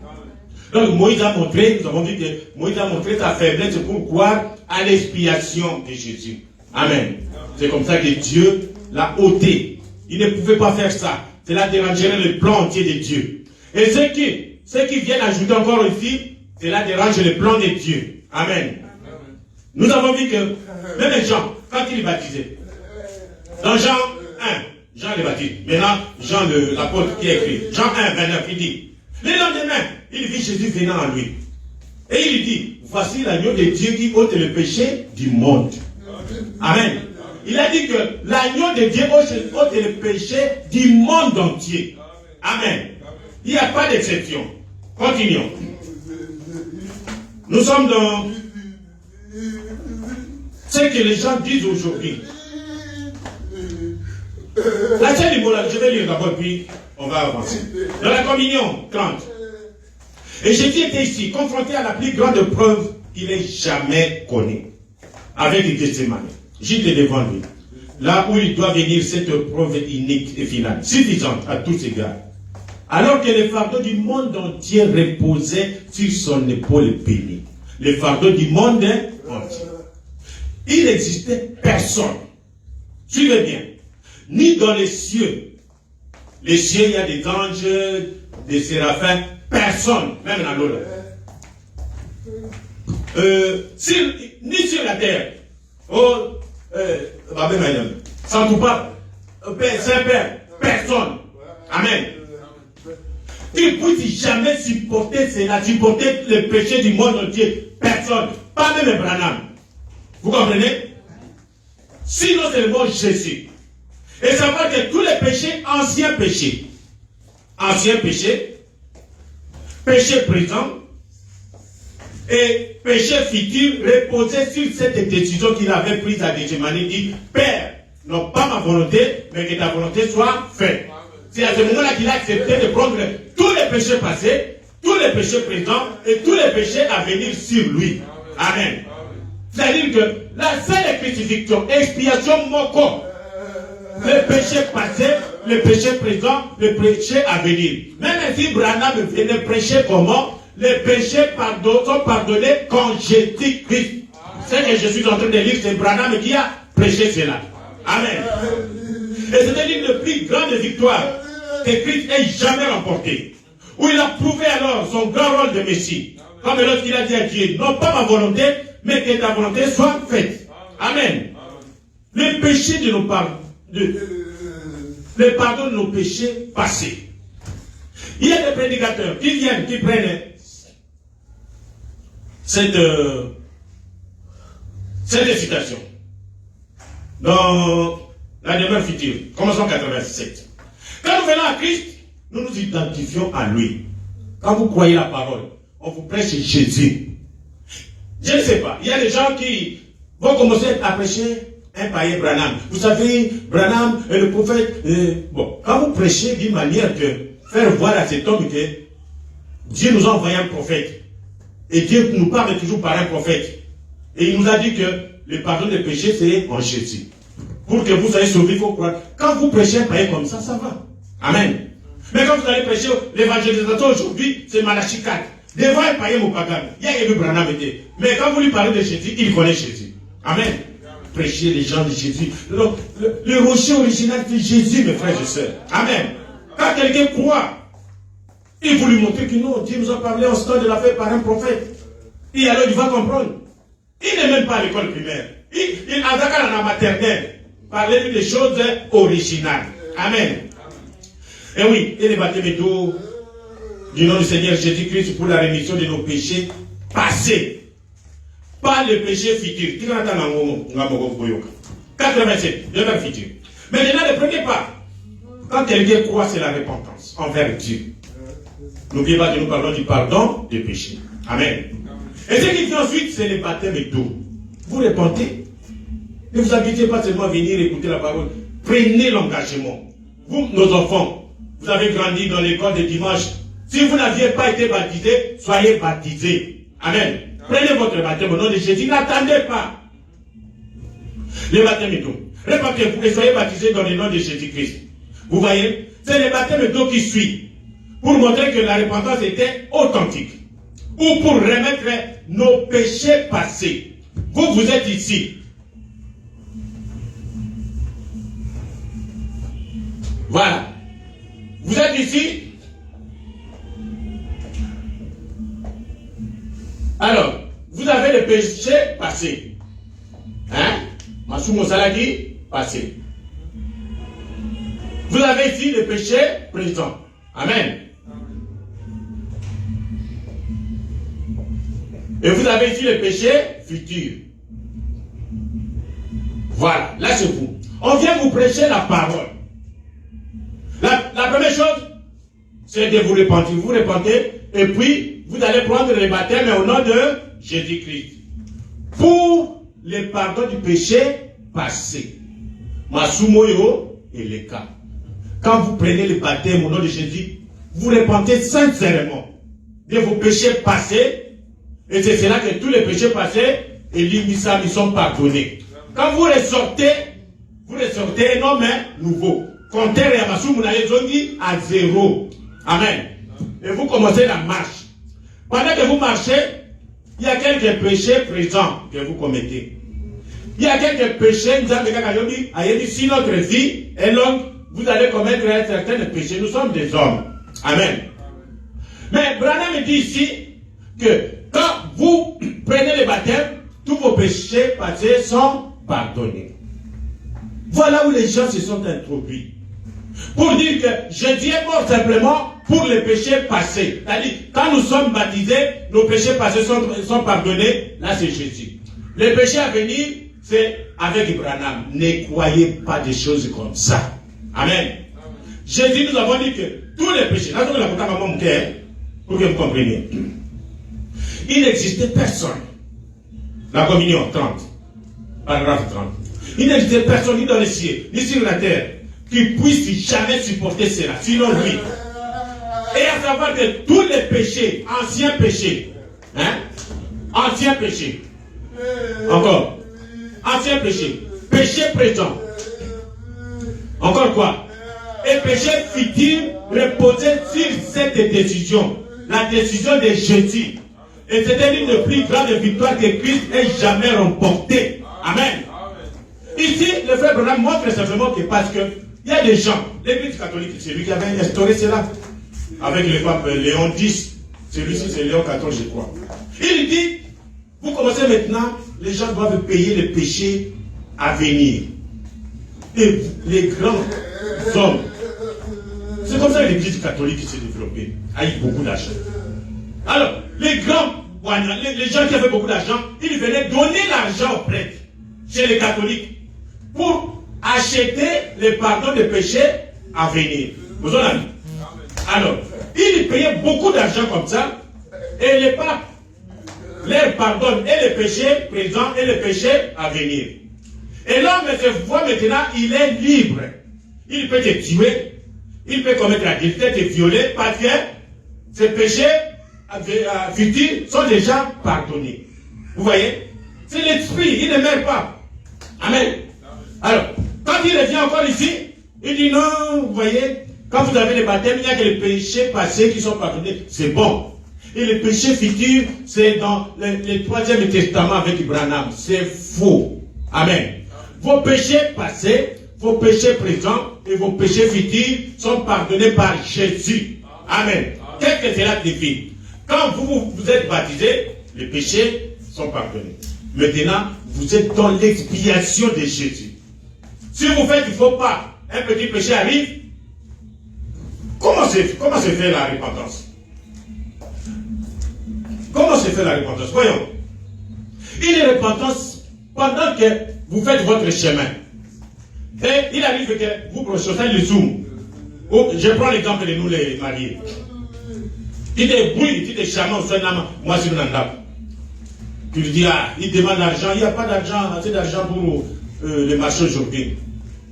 A: Donc Moïse a montré, nous avons dit que Moïse a montré sa faiblesse pour croire à l'expiation de Jésus. Amen. C'est comme ça que Dieu l'a ôté. Il ne pouvait pas faire ça. Cela dérangerait le plan entier de Dieu. Et ceux qui viennent ajouter encore ici, cela dérange le plan de Dieu. Amen. Nous avons vu que même Jean, quand il est baptisé, dans Jean 1, Jean le Baptiste. Maintenant, Jean l'apôtre qui a écrit. Jean 1, 29, il dit. Le lendemain, il vit Jésus venant à lui. Et il dit, voici l'agneau de Dieu qui ôte le péché du monde. Amen. Il a dit que l'agneau de Dieu ôte le péché du monde entier. Amen. Il n'y a pas d'exception. Continuons. Nous sommes dans ce que les gens disent aujourd'hui. La scène du mot, je vais lire d'abord, puis on va avancer. Dans la communion 30. Et Jésus était ici, confronté à la plus grande preuve qu'il ait jamais connue. Avec les Gethsémane. J'étais devant lui. Là où il doit venir cette preuve unique et finale, suffisante à tous égards. Alors que le fardeau du monde entier reposait sur son épaule bénie. Le fardeau du monde entier. Il n'existait personne. Suivez bien. Ni dans les cieux. Les cieux, il y a des anges, des séraphins. Personne, même dans l'eau. Ni sur la terre. Oh, sans tout pas. Saint-Père, personne. Amen. Tu ne peux jamais supporter cela, supporter le péché du monde entier. Personne. Pas même Branham. Vous comprenez? Sinon, c'est le mot Jésus. Et savoir que tous les péchés, anciens péchés, péché présent et péché futur reposaient sur cette décision qu'il avait prise à Gethsémane. Il dit, Père, non pas ma volonté, mais que ta volonté soit faite. C'est à ce moment-là qu'il a accepté de prendre tous les péchés passés, tous les péchés présents et tous les péchés à venir sur lui. Amen. C'est-à-dire que la seule crucifixion, expiation moko, le péché passé, le péché présent, le péché à venir. Même si Branham venait prêcher comment les péchés sont pardonnés quand Jésus-Christ. Ce que je suis en train de lire, c'est Branham qui a prêché cela. Amen. Et c'est l'une des plus grandes victoires que Christ ait jamais remportées. Où il a prouvé alors son grand rôle de Messie. Comme lorsqu'il a dit à Dieu, non pas ma volonté, mais que ta volonté soit faite. Amen. Le péché de nos parents. Le pardon de nos péchés passés. Il y a des prédicateurs qui viennent, qui prennent cette citation dans la demeure future, commençons 87. Quand nous venons à Christ, nous nous identifions à lui. Quand vous croyez la parole, on vous prêche Jésus. Je ne sais pas, il y a des gens qui vont commencer à prêcher un païen Branham. Vous savez, Branham est le prophète. Bon, quand vous prêchez d'une manière de faire voir à cet homme que Dieu nous a envoyé un prophète. Et Dieu nous parle toujours par un prophète. Et il nous a dit que le pardon des péchés, c'est en Jésus. Pour que vous soyez sauvés, il faut croire. Quand vous prêchez un païen comme ça, ça va. Amen. Mais quand vous allez prêcher l'évangélisation aujourd'hui, c'est Malachie 4. Devant un païen ou pagan, il y a Élu Branham était. Mais quand vous lui parlez de Jésus, il connaît Jésus. Amen. Prêcher les gens de Jésus. Le rocher original de Jésus, mes frères et sœurs. Amen. Quand quelqu'un croit, il faut lui montrer que non, Dieu nous a parlé en ce temps de la fête par un prophète. Et alors il va comprendre. Il n'est même pas à l'école primaire. Il a dans la maternelle. Parler des choses originales. Amen. Et oui, et les baptêmes d'eau du nom du Seigneur Jésus-Christ pour la rémission de nos péchés passés. Pas le péché futur. 87, le verbe futur. Maintenant, le premier pas. Quand quelqu'un croit, c'est la repentance envers Dieu. N'oubliez pas que nous parlons du pardon des péchés. Amen. Et ce qui vient ensuite, c'est le baptême d'eau. Vous repentez. Ne vous habituez pas seulement à venir écouter la parole. Prenez l'engagement. Vous, nos enfants, vous avez grandi dans l'école de dimanche. Si vous n'aviez pas été baptisé, soyez baptisés. Amen. Prenez votre baptême au nom de Jésus. N'attendez pas. Le baptême d'eau. Répentez-vous et soyez baptisés dans le nom de Jésus-Christ. Vous voyez, c'est le baptême d'eau qui suit. Pour montrer que la repentance était authentique. Ou pour remettre nos péchés passés. Vous êtes ici. Voilà. Vous êtes ici. Alors, vous avez le péché passé. Hein? Masou Moussala dit passé. Vous avez ici le péché présent. Amen. Et vous avez ici le péché futur. Voilà, là c'est vous. On vient vous prêcher la parole. La première chose, c'est de vous repentir. Vous repentez et puis vous allez prendre le baptême au nom de Jésus-Christ. Pour le pardon du péché passé. Masumoyo et le cas. Quand vous prenez le baptême au nom de Jésus, vous repentez sincèrement de vos péchés passés. Et c'est cela que tous les péchés passés, ils sont pardonnés. Quand vous ressortez un homme nouveau. Contraire à Masumouna, ils ont dit à 0. Amen. Et vous commencez la marche. Pendant que vous marchez, il y a quelques péchés présents que vous commettez. Il y a quelques péchés, nous avons dit, si notre vie est longue, vous allez commettre un certain péché. Nous sommes des hommes. Amen. Mais Branham dit ici que quand vous prenez le baptême, tous vos péchés passés sont pardonnés. Voilà où les gens se sont introduits. Pour dire que Jésus est mort simplement pour les péchés passés. C'est-à-dire, quand nous sommes baptisés, nos péchés passés sont pardonnés. Là, c'est Jésus. Les péchés à venir, c'est avec Branham. Ne croyez pas des choses comme ça. Amen. Jésus nous avons dit que tous les péchés, là, je la à mon cœur, pour que vous compreniez. Il n'existait personne. La communion 30, paragraphe 30. Il n'existait personne ni dans les cieux, ni sur la terre, qui puisse jamais supporter cela, sinon lui. Et à savoir que tous les péchés, anciens péchés, anciens péchés, encore, anciens péchés, péché présent, encore quoi? Et péché futur reposait sur cette décision, la décision de Jésus. Et c'était l'une des plus grandes victoires que Christ ait jamais remportée. Amen. Ici, le frère Branham montre simplement que parce que il y a des gens, l'Église catholique, c'est lui qui avait instauré cela, avec le pape Léon X, celui-ci c'est Léon XIV, je crois. Il dit, vous commencez maintenant, les gens doivent payer les péchés à venir. Et les grands hommes, c'est comme ça que l'Église catholique s'est développée, a eu beaucoup d'argent. Alors, les grands, les gens qui avaient beaucoup d'argent, ils venaient donner l'argent aux prêtres, chez les catholiques, pour acheter le pardon des péchés à venir. Vous en avez? Alors, ils payaient beaucoup d'argent comme ça, et les papes leur pardonnent et les péchés présents et les péchés à venir. Et l'homme se voit maintenant, il est libre. Il peut te tuer, il peut commettre l'adultère, te violer, parce que ces péchés futurs sont déjà pardonnés. Vous voyez? C'est l'esprit, il ne meurt pas. Amen. Alors, quand il revient encore ici, il dit non, vous voyez, quand vous avez le baptême, il n'y a que les péchés passés qui sont pardonnés. C'est bon. Et les péchés futurs, c'est dans le troisième testament avec Branham. C'est faux. Amen. Vos péchés passés, vos péchés présents et vos péchés futurs sont pardonnés par Jésus. Amen. Qu'est-ce que cela signifie? Quand vous êtes baptisés, les péchés sont pardonnés. Maintenant, vous êtes dans l'expiation de Jésus. Si vous faites du faux pas, un petit péché arrive, comment se fait la repentance? Comment se fait la repentance? Voyons. Il est repentance pendant que vous faites votre chemin. Et il arrive que vous chaussez le zoom. Je prends l'exemple de nous les mariés. Il te brûle, il te chaman, moi c'est un homme. Tu lui dis, ah, il demande l'argent, il n'y a pas d'argent, assez d'argent pour le marché aujourd'hui.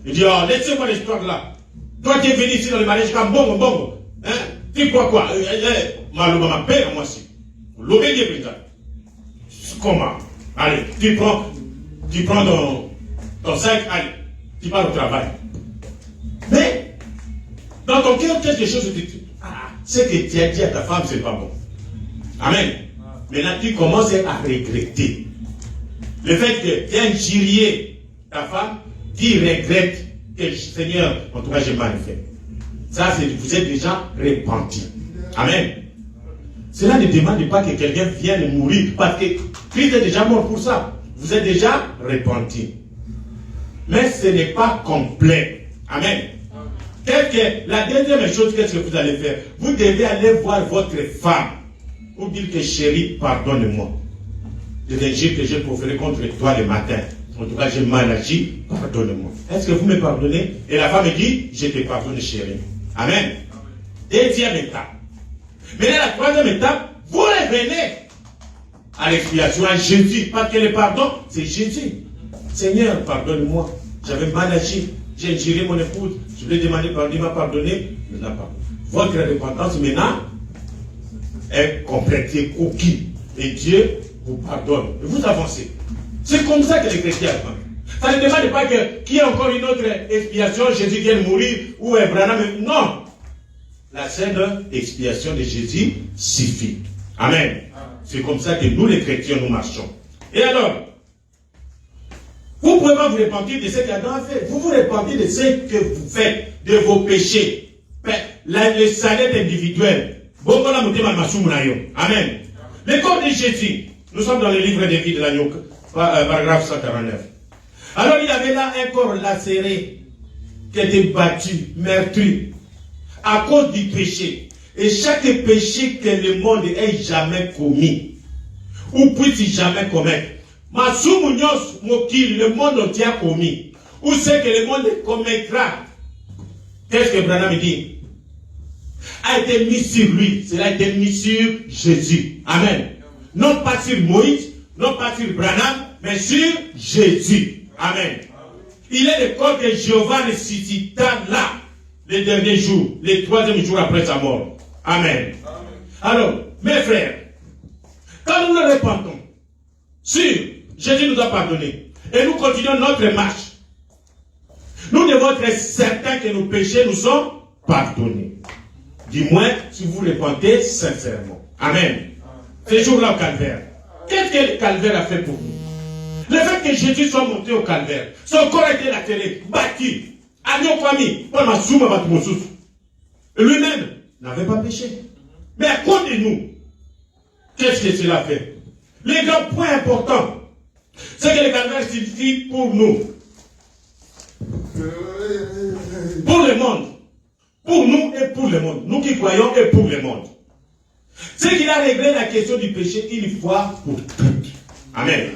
A: Il dit, oh, laissez-moi l'histoire là. Toi qui es venu ici dans le mariage, comme bon. Hein? Tu crois quoi? Malheureusement, ma père, moi aussi. L'obédier, président. Comment? Allez, tu prends ton sac, allez, tu pars au travail. Mais, dans ton cœur, quelque chose te dit, ah, ce que tu as dit à ta femme, c'est pas bon. Amen. Maintenant, tu commences à regretter. Le fait que tu as injurié ta femme, tu regrettes que Seigneur, en tout cas, j'ai mal fait. Ça, c'est vous êtes déjà repenti. Amen. Cela ne demande pas que quelqu'un vienne mourir, parce que Christ est déjà mort pour ça. Vous êtes déjà repenti. Mais ce n'est pas complet. Amen. La deuxième chose, qu'est-ce que vous allez faire? Vous devez aller voir votre femme pour dire que chérie, pardonne-moi. Les injures que j'ai proférées contre toi le matin. En tout cas, j'ai mal agi, pardonne-moi. Est-ce que vous me pardonnez? Et la femme dit, je te pardonne, chérie. Amen. Deuxième étape. Maintenant, la troisième étape, vous revenez à l'expiation, à Jésus. Parce que le pardon, c'est Jésus. Seigneur, pardonne-moi. J'avais mal agi. J'ai injurié mon épouse. Je lui ai demandé pardon, il m'a pardonné. Il n'a pas. Votre repentance maintenant est complète, est coquille. Et Dieu vous pardonne. Et vous avancez. C'est comme ça que les chrétiens avancent. Ça ne demande pas qu'il y ait encore une autre expiation, Jésus vienne mourir, ou Abraham. Non. La seule expiation de Jésus suffit. Amen. C'est comme ça que nous, les chrétiens, nous marchons. Et alors, vous ne pouvez pas vous repentir de ce qu'Adam a fait. Vous vous repentez de ce que vous faites, de vos péchés. Le salaire individuel. Amen. Le corps de Jésus. Nous sommes dans le livre de vie de l'agneau, paragraphe 149. Alors il y avait là un corps lacéré, qui était battu, meurtri, à cause du péché. Et chaque péché que le monde ait jamais commis, ou puisse jamais commettre, le monde entier a commis, ou ce que le monde commettra, qu'est-ce que Branham dit? A été mis sur lui, cela a été mis sur Jésus. Amen. Non pas sur Moïse, non pas sur Branham, mais sur Jésus. Amen. Il est le corps que Jéhovah ressuscita là, le dernier jour, le troisième jour après sa mort. Amen. Alors, mes frères, quand nous nous repentons, sur Jésus nous a pardonné, et nous continuons notre marche, nous devons être certains que nos péchés nous sont pardonnés. Du moins, si vous repentez sincèrement. Amen. Ce jour-là au calvaire. Qu'est-ce que le calvaire a fait pour nous? Le fait que Jésus soit monté au calvaire, son corps a été lacéré, battu, lui-même n'avait pas péché. Mais à cause de nous, qu'est-ce que cela fait? Le grand point important, c'est que le calvaire signifie pour nous, pour le monde, pour nous et pour le monde, nous qui croyons et pour le monde. C'est qu'il a réglé la question du péché une fois pour toutes. Amen.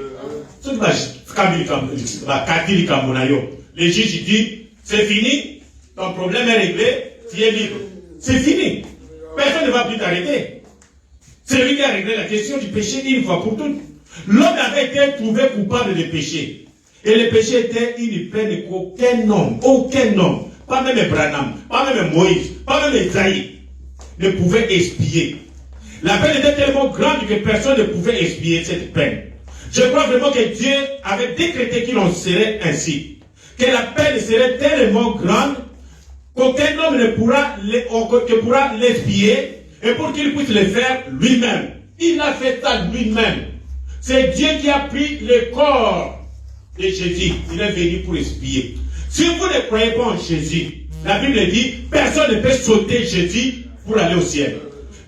A: Les juges disent, c'est fini, ton problème est réglé, tu es libre. C'est fini. Personne ne va plus t'arrêter. C'est lui qui a réglé la question du péché une fois pour toutes. L'homme avait été trouvé coupable de péché. Et le péché était une peine qu'aucun homme, pas même Abraham, pas même Moïse, pas même Isaïe, ne pouvait expier. La peine était tellement grande que personne ne pouvait expier cette peine. Je crois vraiment que Dieu avait décrété qu'il en serait ainsi. Que la peine serait tellement grande qu'aucun homme ne pourra l'expier et pour qu'il puisse le faire lui-même. Il a fait ça lui-même. C'est Dieu qui a pris le corps de Jésus. Il est venu pour expier. Si vous ne croyez pas en Jésus, la Bible dit, personne ne peut sauter Jésus pour aller au ciel.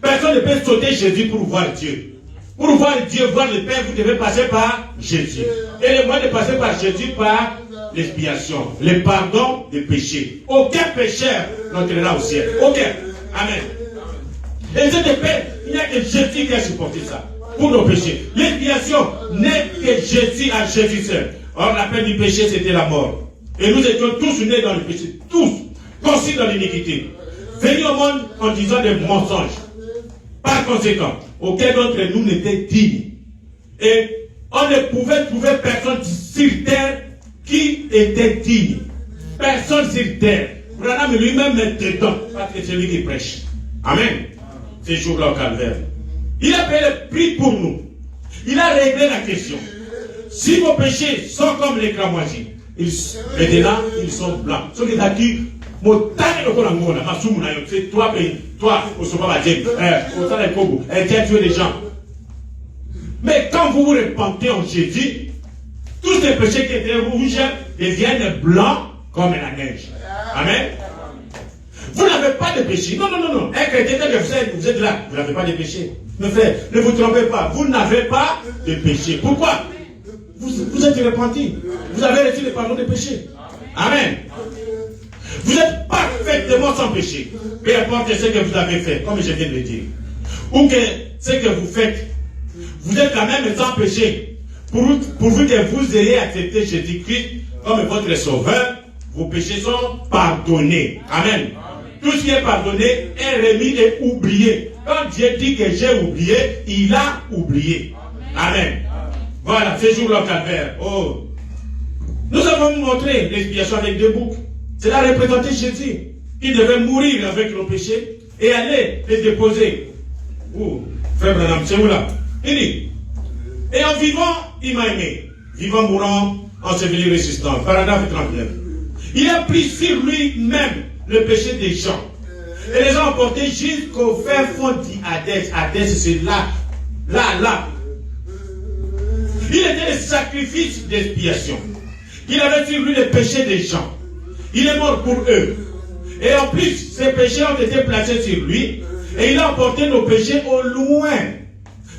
A: Personne ne peut sauter Jésus pour voir Dieu. Pour voir Dieu, voir le Père, vous devez passer par Jésus. Et le moyen de passer par Jésus, par l'expiation, le pardon des péchés. Aucun pécheur n'entrera au ciel. Aucun. Amen. Et cette peine, il n'y a que Jésus qui a supporté ça. Pour nos péchés. L'expiation n'est que Jésus à Jésus seul. Or, la peine du péché, c'était la mort. Et nous étions tous nés dans le péché. Tous. Conçus dans l'iniquité. Venus au monde en disant des mensonges. Par conséquent, aucun d'entre nous n'était digne. Et on ne pouvait trouver personne sur terre qui était digne. Personne sur terre. Branham lui-même est dedans, parce que c'est lui qui prêche. Amen. Ces jours-là au calvaire. Il a payé le prix pour nous. Il a réglé la question. Si vos péchés sont comme les cramoisis, maintenant ils sont blancs. Ceux qui ont dit, c'est toi, au tu as tué des gens. Mais quand vous vous repentez en Jésus, tous ces péchés qui étaient rouges deviennent blancs comme la neige. Amen. Vous n'avez pas de péché. Non. Un chrétien, vous êtes là, vous n'avez pas de péché. Mes frères, ne vous trompez pas, vous n'avez pas de péché. Pourquoi? Vous êtes repenti. Vous avez reçu le pardon des péchés. Amen. Vous êtes parfaitement sans péché. Peu importe ce que vous avez fait, comme je viens de le dire. Ou que ce que vous faites, vous êtes quand même sans péché. Pourvu que vous ayez accepté Jésus-Christ comme votre sauveur, vos péchés sont pardonnés. Amen. Tout ce qui est pardonné est remis et oublié. Quand Dieu dit que j'ai oublié, il a oublié. Amen. Voilà, ce jour-là au calvaire. Oh. Nous avons montré l'expiation avec deux boucs. Cela représentait Jésus, qui devait mourir avec nos péchés et aller les déposer. Oh, frère Branham, c'est où là? Il dit, et en vivant, il m'a aimé. Vivant, mourant, enseveli, résistant. Paragraphe 39. Il a pris sur lui-même le péché des gens. Et les a emportés jusqu'au fin fond d'Hadès. Hadès, c'est là. Il était le sacrifice d'expiation. Il avait sur lui le péché des gens. Il est mort pour eux. Et en plus, ces péchés ont été placés sur lui. Et il a emporté nos péchés au loin.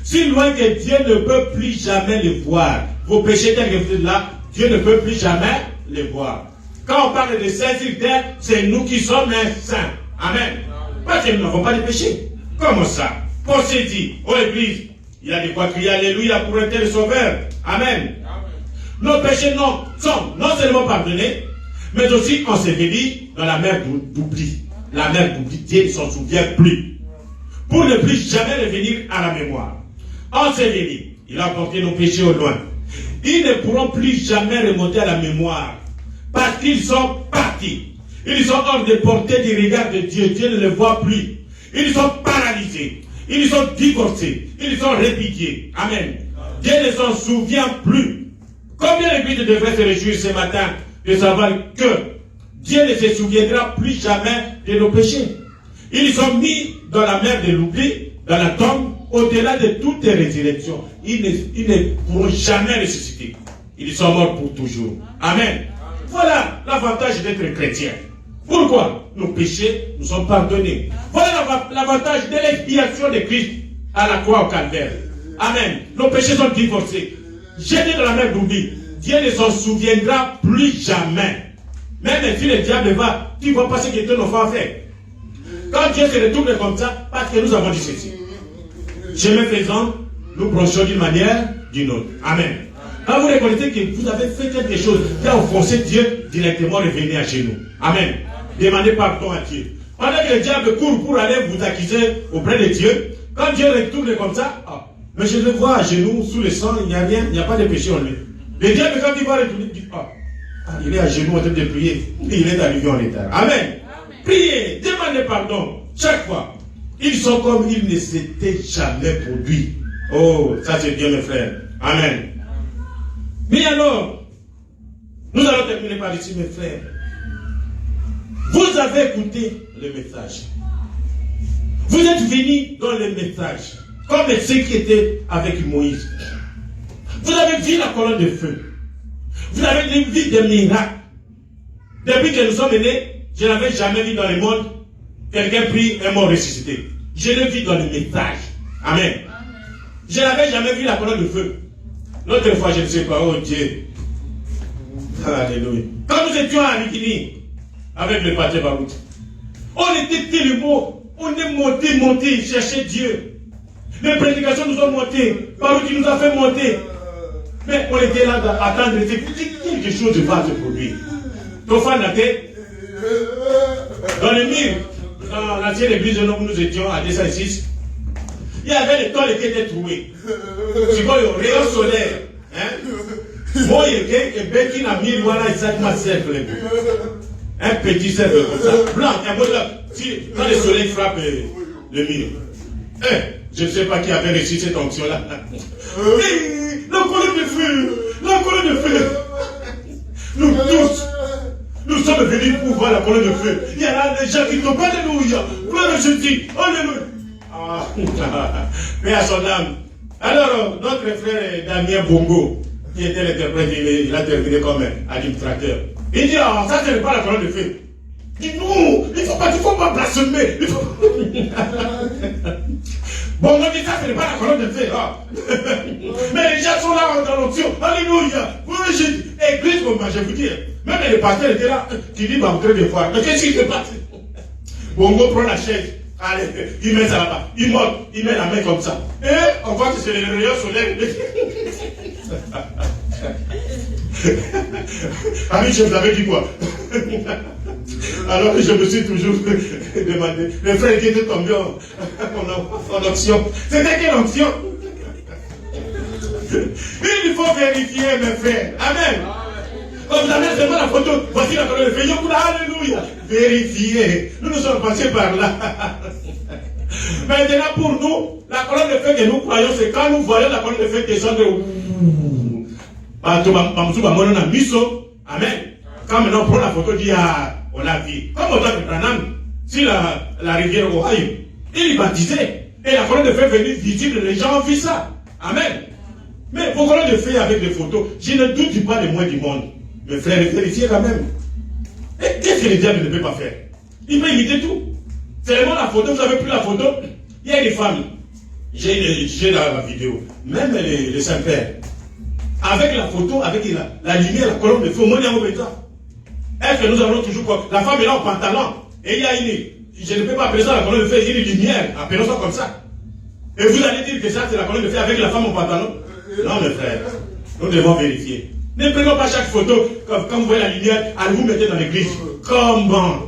A: Si loin que Dieu ne peut plus jamais les voir. Vos péchés tels que vous êtes là, Dieu ne peut plus jamais les voir. Quand on parle de saints sur terre, c'est nous qui sommes les saints. Amen. Parce que nous n'avons pas de péché. Comment ça? Paul s'est dit, oh Église, il y a de quoi crier alléluia pour un tel sauveur. Amen. Nos péchés sont non seulement pardonnés, mais aussi ensevelis dans la mer d'oubli. La mer d'oubli, Dieu ne s'en souvient plus. Pour ne plus jamais revenir à la mémoire. Ensevelis, il a porté nos péchés au loin. Ils ne pourront plus jamais remonter à la mémoire. Parce qu'ils sont partis. Ils sont hors de portée du regard de Dieu. Dieu ne les voit plus. Ils sont paralysés. Ils sont divorcés. Ils sont répudiés. Amen. Dieu ne s'en souvient plus. Combien l'Église devrait se réjouir ce matin de savoir que Dieu ne se souviendra plus jamais de nos péchés. Ils sont mis dans la mer de l'oubli, dans la tombe, au-delà de toute résurrection. Ils ne pourront jamais ressusciter. Ils sont morts pour toujours. Amen. Voilà l'avantage d'être chrétien. Pourquoi? Nos péchés nous sont pardonnés. Voilà l'avantage de l'expiation de Christ à la croix au calvaire. Amen. Nos péchés sont divorcés. Jetés dans la mer d'oubli. Dieu ne s'en souviendra plus jamais. Même si le diable va, tu ne vois pas ce que nos enfants ont fait. Quand Dieu se retourne comme ça, parce que nous avons dit ceci. Chemin faisant, nous prêchons d'une manière, d'une autre. Amen. Quand vous reconnaissez que vous avez fait quelque chose qui a offensé Dieu, directement revenez à genoux. Amen. Demandez pardon à Dieu. Pendant que le diable court pour aller vous accuser auprès de Dieu, quand Dieu retourne comme ça, mais je le vois à genoux, sous le sang, il n'y a rien, il n'y a pas de péché en lui. Le diable, quand il va retourner, il dit, il est à genoux en train de prier, et il est arrivé en état. Amen. Priez, demandez pardon, chaque fois. Ils sont comme ils ne s'étaient jamais produits. Oh, ça c'est bien mes frères. Amen. Mais alors, nous allons terminer par ici mes frères. Vous avez écouté le message. Vous êtes venus dans le message, comme ceux qui étaient avec Moïse. Vous avez vu la colonne de feu. Vous avez vu des miracles. Depuis que nous sommes nés, je n'avais jamais vu dans le monde quelqu'un pris un mort ressuscité. Je l'ai vu dans le message. Amen. Je n'avais jamais vu la colonne de feu. L'autre fois, je ne sais pas, oh Dieu. Alléluia. Quand nous étions à Rikini, avec le Paté Barout, on était tellement, on est monté, chercher Dieu. Les prédications nous ont monté. Barout nous a fait monter. Mais on était là à attendre quelque chose de va se produire. Tofa Naté, dans le mur, dans l'ancienne église où nous étions à 206, il y avait les tôles qui étaient trouées. Tu vois, le rayon solaire. Moi, il y a Becky n'a mis voilà exactement cercle. Un petit cercle comme ça. Blanc, un mot là. Quand le soleil frappe le mur. Je ne sais pas qui avait reçu cette onction-là. La colonne de feu! La colonne de feu! Nous tous, nous sommes venus pour voir la colonne de feu. Il y a des gens qui tombent. Alléluia! Gloire à Jésus! Alléluia! Mais à son âme. Alors, notre frère Damien Bongo, qui était l'interprète, il a terminé comme administrateur. Il dit, ça ce n'est pas la colonne de feu. Il dit, non, il ne faut pas blasphémer. Bon, on dit ça, ce n'est pas la colonne de feu. Mais les gens sont là dans l'onction. Alléluia. Oui, église, je vous dis, Même le pasteur était là, qui dit, bah, vous devez voir. Mais qu'est-ce qui se passe? Bongo prend la chaise. Allez, il met ça là-bas. Il monte, il met la main comme ça. Et on voit que c'est le rayon solaire. Ami, je vous avais dit quoi? Alors je me suis toujours demandé. Le frère qui était tombé en onction. C'était quelle onction? Il faut vérifier, mes frères. Amen. Quand vous avez seulement la photo, voici la colonne de feu. Alléluia. Vérifiez. Nous nous sommes passés par là. Maintenant, pour nous, la colonne de feu que nous croyons, c'est quand nous voyons la colonne de feu descendre. Amen. Quand maintenant on prend la photo, on dit, ah, on l'a vu. Comme autant que Branham, si la rivière Ohio, il est baptisé. Et la colonne de feu est venue visible, les gens ont vu ça. Amen. Mais vos colonnes de feu avec des photos, je ne doute pas les moins du monde. Mes frères, vérifiez quand même. Et qu'est-ce que le diable ne peut pas faire? Il peut imiter tout. Seulement la photo, vous avez pris la photo, il y a des femmes. J'ai la vidéo. Même les Saint-Pères. Avec la photo, avec la lumière, la colonne de feu, moi, est-ce que nous avons toujours quoi? La femme est là en pantalon. Et il y a je ne peux pas appeler ça la colonne de feu, il y a une lumière. Appelons ça comme ça. Et vous allez dire que ça, c'est la colonne de feu avec la femme en pantalon? Non, mes frères. Nous devons vérifier. Ne prenons pas chaque photo, quand vous voyez la lumière, allez vous mettez dans l'église. Comment?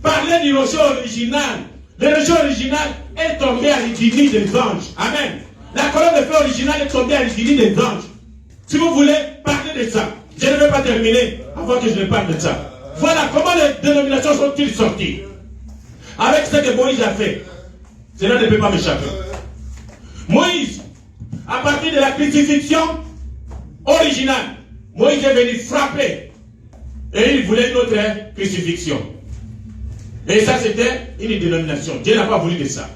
A: Parlez du rocher original. Le rocher original est tombé à l'égidie des anges. Amen. La colonne de feu originale est tombée à l'égidie des anges. Si vous voulez parler de ça, je ne vais pas terminer avant que je ne parle de ça. Voilà comment les dénominations sont-ils sorties. Avec ce que Moïse a fait. Cela ne peut pas m'échapper. Moïse, à partir de la crucifixion originale, Moïse est venu frapper. Et il voulait une autre crucifixion. Et ça, c'était une dénomination. Dieu n'a pas voulu de ça.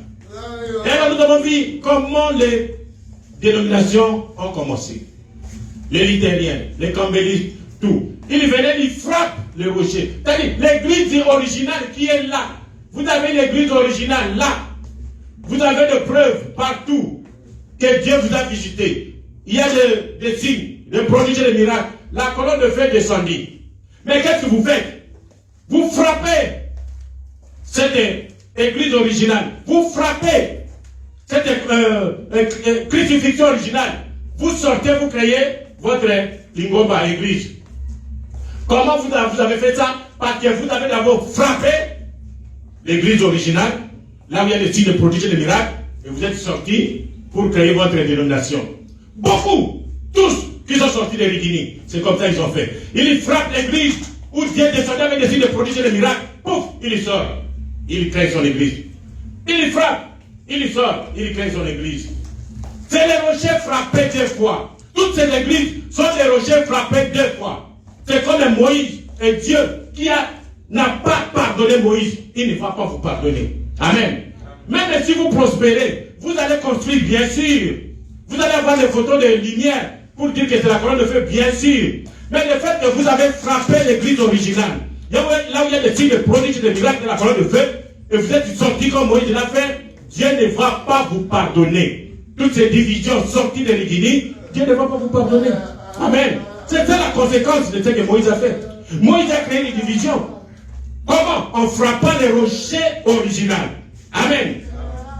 A: Et alors, nous avons vu comment les dénominations ont commencé. Les luthériens, les campbellistes, tout. Il venait, il frappe le rocher. C'est-à-dire, l'église originale qui est là. Vous avez l'église originale là. Vous avez des preuves partout que Dieu vous a visité. Il y a des signes, des prodiges et des miracles. La colonne de feu descendit. Mais qu'est-ce que vous faites? Vous frappez cette église originale. Vous frappez cette crucifixion originale. Vous sortez, vous créez votre lingomba église. Comment vous avez fait ça? Parce que vous avez d'abord frappé l'église originale, là où il y a des signes de prodiges et de miracles, et vous êtes sortis pour créer votre dénomination. Beaucoup, tous qui sont sortis des Rigini, c'est comme ça qu'ils ont fait. Ils frappent l'église où Dieu descendait avec des signes de prodiges et de miracles. Pouf, il sort. Il crée son église. Il frappe, il sort, il crée son église. C'est les rochers frappés deux fois. Toutes ces églises sont des rochers frappés deux fois. C'est comme Moïse et Dieu qui n'a pas pardonné Moïse. Il ne va pas vous pardonner. Amen. Même si vous prospérez, vous allez construire, bien sûr. Vous allez avoir des photos de lumière pour dire que c'est la colonne de feu, bien sûr. Mais le fait que vous avez frappé l'église originale, là où il y a des signes de prodiges et de miracles de la colonne de feu, et vous êtes sortis comme Moïse l'a fait, Dieu ne va pas vous pardonner. Toutes ces divisions sorties de l'Iguini, Dieu ne va pas vous pardonner. Amen. C'est ça la conséquence de ce que Moïse a fait. Moïse a créé les divisions. Comment? En frappant les rochers originaux. Amen.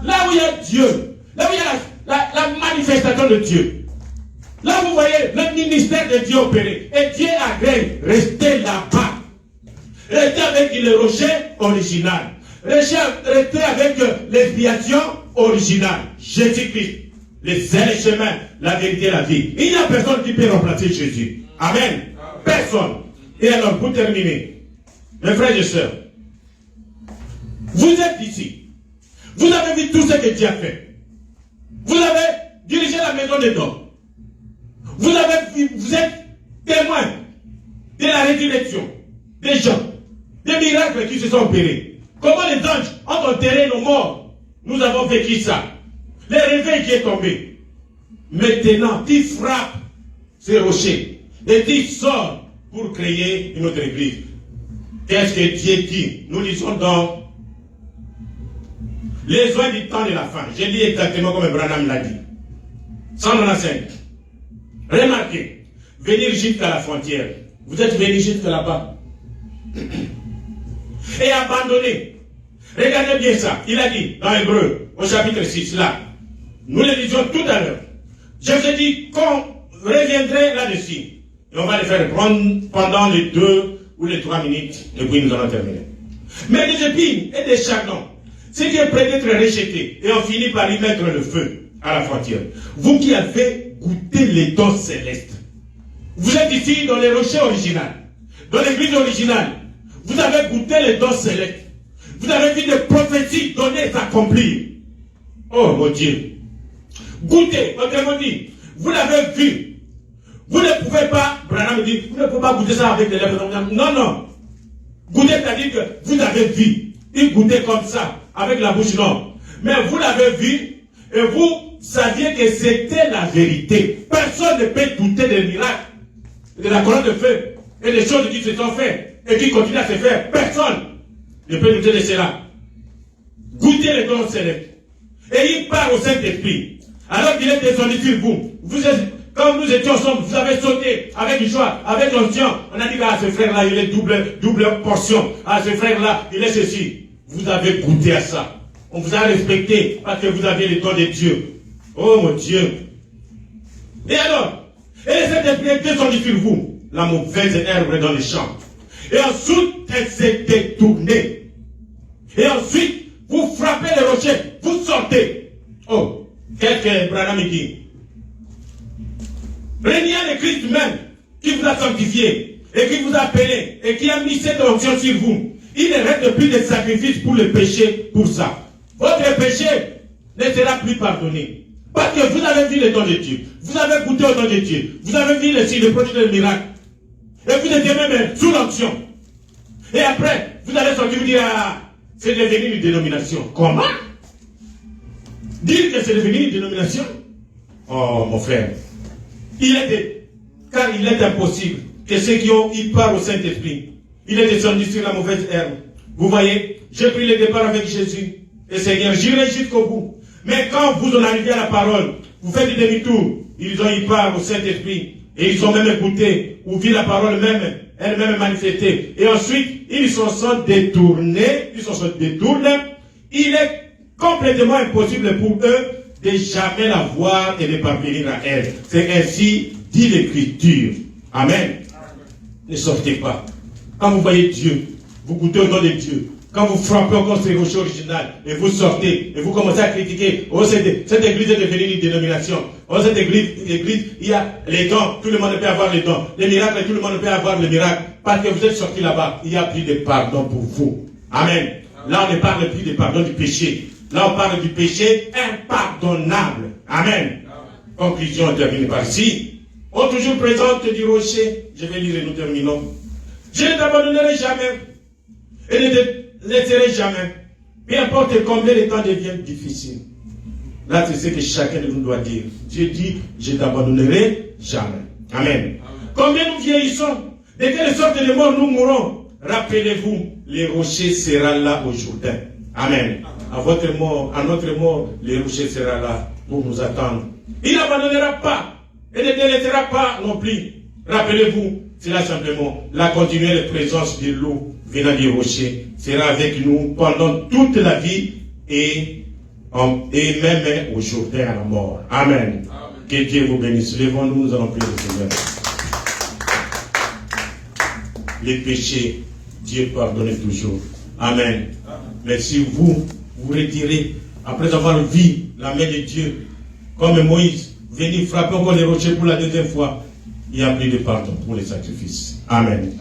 A: Là où il y a Dieu, là où il y a la manifestation de Dieu, là où vous voyez le ministère de Dieu opérer, et Dieu agrée, restez là-bas. Restez avec le rocher original. Restez avec l'expiation originale. Jésus-Christ. Les ailes, les chemins, la vérité, la vie. Il n'y a personne qui peut remplacer Jésus. Amen. Personne. Et alors, pour terminer, mes frères et sœurs, vous êtes ici. Vous avez vu tout ce que Dieu a fait. Vous avez dirigé la maison des dons. Vous êtes témoin de la résurrection des gens, des miracles qui se sont opérés. Comment les anges ont enterré nos morts. Nous avons vécu ça. Le réveil qui est tombé. Maintenant, tu frappes ces rochers et tu sors pour créer une autre église. Qu'est-ce que Dieu dit? Nous lisons dans les oins du temps de la fin. J'ai dit exactement comme Branham l'a dit. 195. Remarquez, venir jusqu'à la frontière. Vous êtes venus jusque là-bas. Et abandonné. Regardez bien ça. Il a dit dans Hébreux, au chapitre 6, là. Nous le disions tout à l'heure. Je vous ai dit qu'on reviendrait là-dessus. Et on va le faire prendre pendant les 2 ou les 3 minutes. Et puis nous allons terminer. Mais des épines et des chagrins, ce qui est prêt d'être rejeté, et on finit par y mettre le feu à la frontière. Vous qui avez goûté les dons célestes, vous êtes ici dans les rochers originales, dans l'église originale, vous avez goûté les dons célestes, vous avez vu des prophéties données et accomplies. Oh mon Dieu! Goûtez, autrement dit, vous l'avez vu. Vous ne pouvez pas, Branham dit, vous ne pouvez pas goûter ça avec les lèvres. Non, non. Goûter, c'est-à-dire que vous avez vu. Il goûtait comme ça, avec la bouche, non. Mais vous l'avez vu, et vous saviez que c'était la vérité. Personne ne peut douter des miracles, de la colonne de feu, et des choses qui se sont faites, et qui continuent à se faire. Personne ne peut douter de cela. Goûtez les dons célestes. Et il part au Saint-Esprit. Alors qu'il est descendu sur vous. Comme nous étions ensemble, vous avez sauté avec joie, avec l'onction. On a dit, ah, ce frère-là, il est double portion. Ah, ce frère-là, il est ceci. Vous avez goûté à ça. On vous a respecté parce que vous avez les dons de Dieu. Oh mon Dieu. Et alors, et le Saint-Esprit est descendu sur vous. La mauvaise herbe dans les champs. Et ensuite, elle s'est détournée. Et ensuite, vous frappez les rochers, vous sortez. Oh, qu'est-ce que Branham dit? Régnant le Christ même, qui vous a sanctifié, et qui vous a appelé, et qui a mis cette onction sur vous. Il ne reste plus de sacrifice pour le péché, pour ça. Votre péché ne sera plus pardonné. Parce que vous avez vu les dons de Dieu. Vous avez goûté aux dons de Dieu. Vous avez vu les signes, les prodiges et les miracles. Et vous étiez même sous l'onction. Et après, vous allez sortir vous dire, ah, c'est devenu une dénomination. Comment? Dire que c'est devenu une dénomination? Oh, mon frère. Car il est impossible que ceux qui ont eu part au Saint-Esprit, il est descendu sur la mauvaise herbe. Vous voyez, j'ai pris le départ avec Jésus. Et Seigneur, j'irai jusqu'au bout. Mais quand vous en arrivez à la parole, vous faites du demi-tour. Ils ont eu part au Saint-Esprit. Et ils ont même écouté, ou vu la parole même, elle-même manifestée. Et ensuite, ils se sont détournés. Il est complètement impossible pour eux de jamais la voir et de parvenir à elle. C'est ainsi dit l'Écriture. Amen. Ne sortez pas. Quand vous voyez Dieu, vous goûtez au nom de Dieu. Quand vous frappez encore ces rochers originales et vous sortez et vous commencez à critiquer, oh, cette église est devenue une dénomination. Oh, cette église, il y a les dons, tout le monde peut avoir les dons. Les miracles, tout le monde peut avoir les miracles. Parce que vous êtes sortis là-bas, il y a plus de pardon pour vous. Amen. Là, on ne parle plus de pardon du péché. Là, on parle du péché impardonnable. Amen. Conclusion terminée par ici. On toujours présente du rocher. Je vais lire et nous terminons. Je ne t'abandonnerai jamais. Et ne te laisserai jamais. Peu importe combien les temps deviennent difficiles. Là, c'est ce que chacun de nous doit dire. Dieu dit, je ne t'abandonnerai jamais. Amen. Combien nous vieillissons? De quelle sorte de mort nous mourrons? Rappelez-vous, les rochers seront là au Jourdain. Amen. À votre mort, à notre mort, les rochers seront là pour nous attendre. Il n'abandonnera pas et ne délaissera pas non plus. Rappelez-vous, c'est là simplement la continuelle présence de l'eau venant du rocher sera avec nous pendant toute la vie et même au Jourdain à la mort. Amen. Amen. Que Dieu vous bénisse. Levons-nous, nous allons prier le Seigneur. Les péchés, Dieu pardonne toujours. Amen. Mais si vous retirez, après avoir vu la main de Dieu, comme Moïse, venir frapper encore les rochers pour la deuxième fois, il n'y a plus de pardon pour les sacrifices. Amen.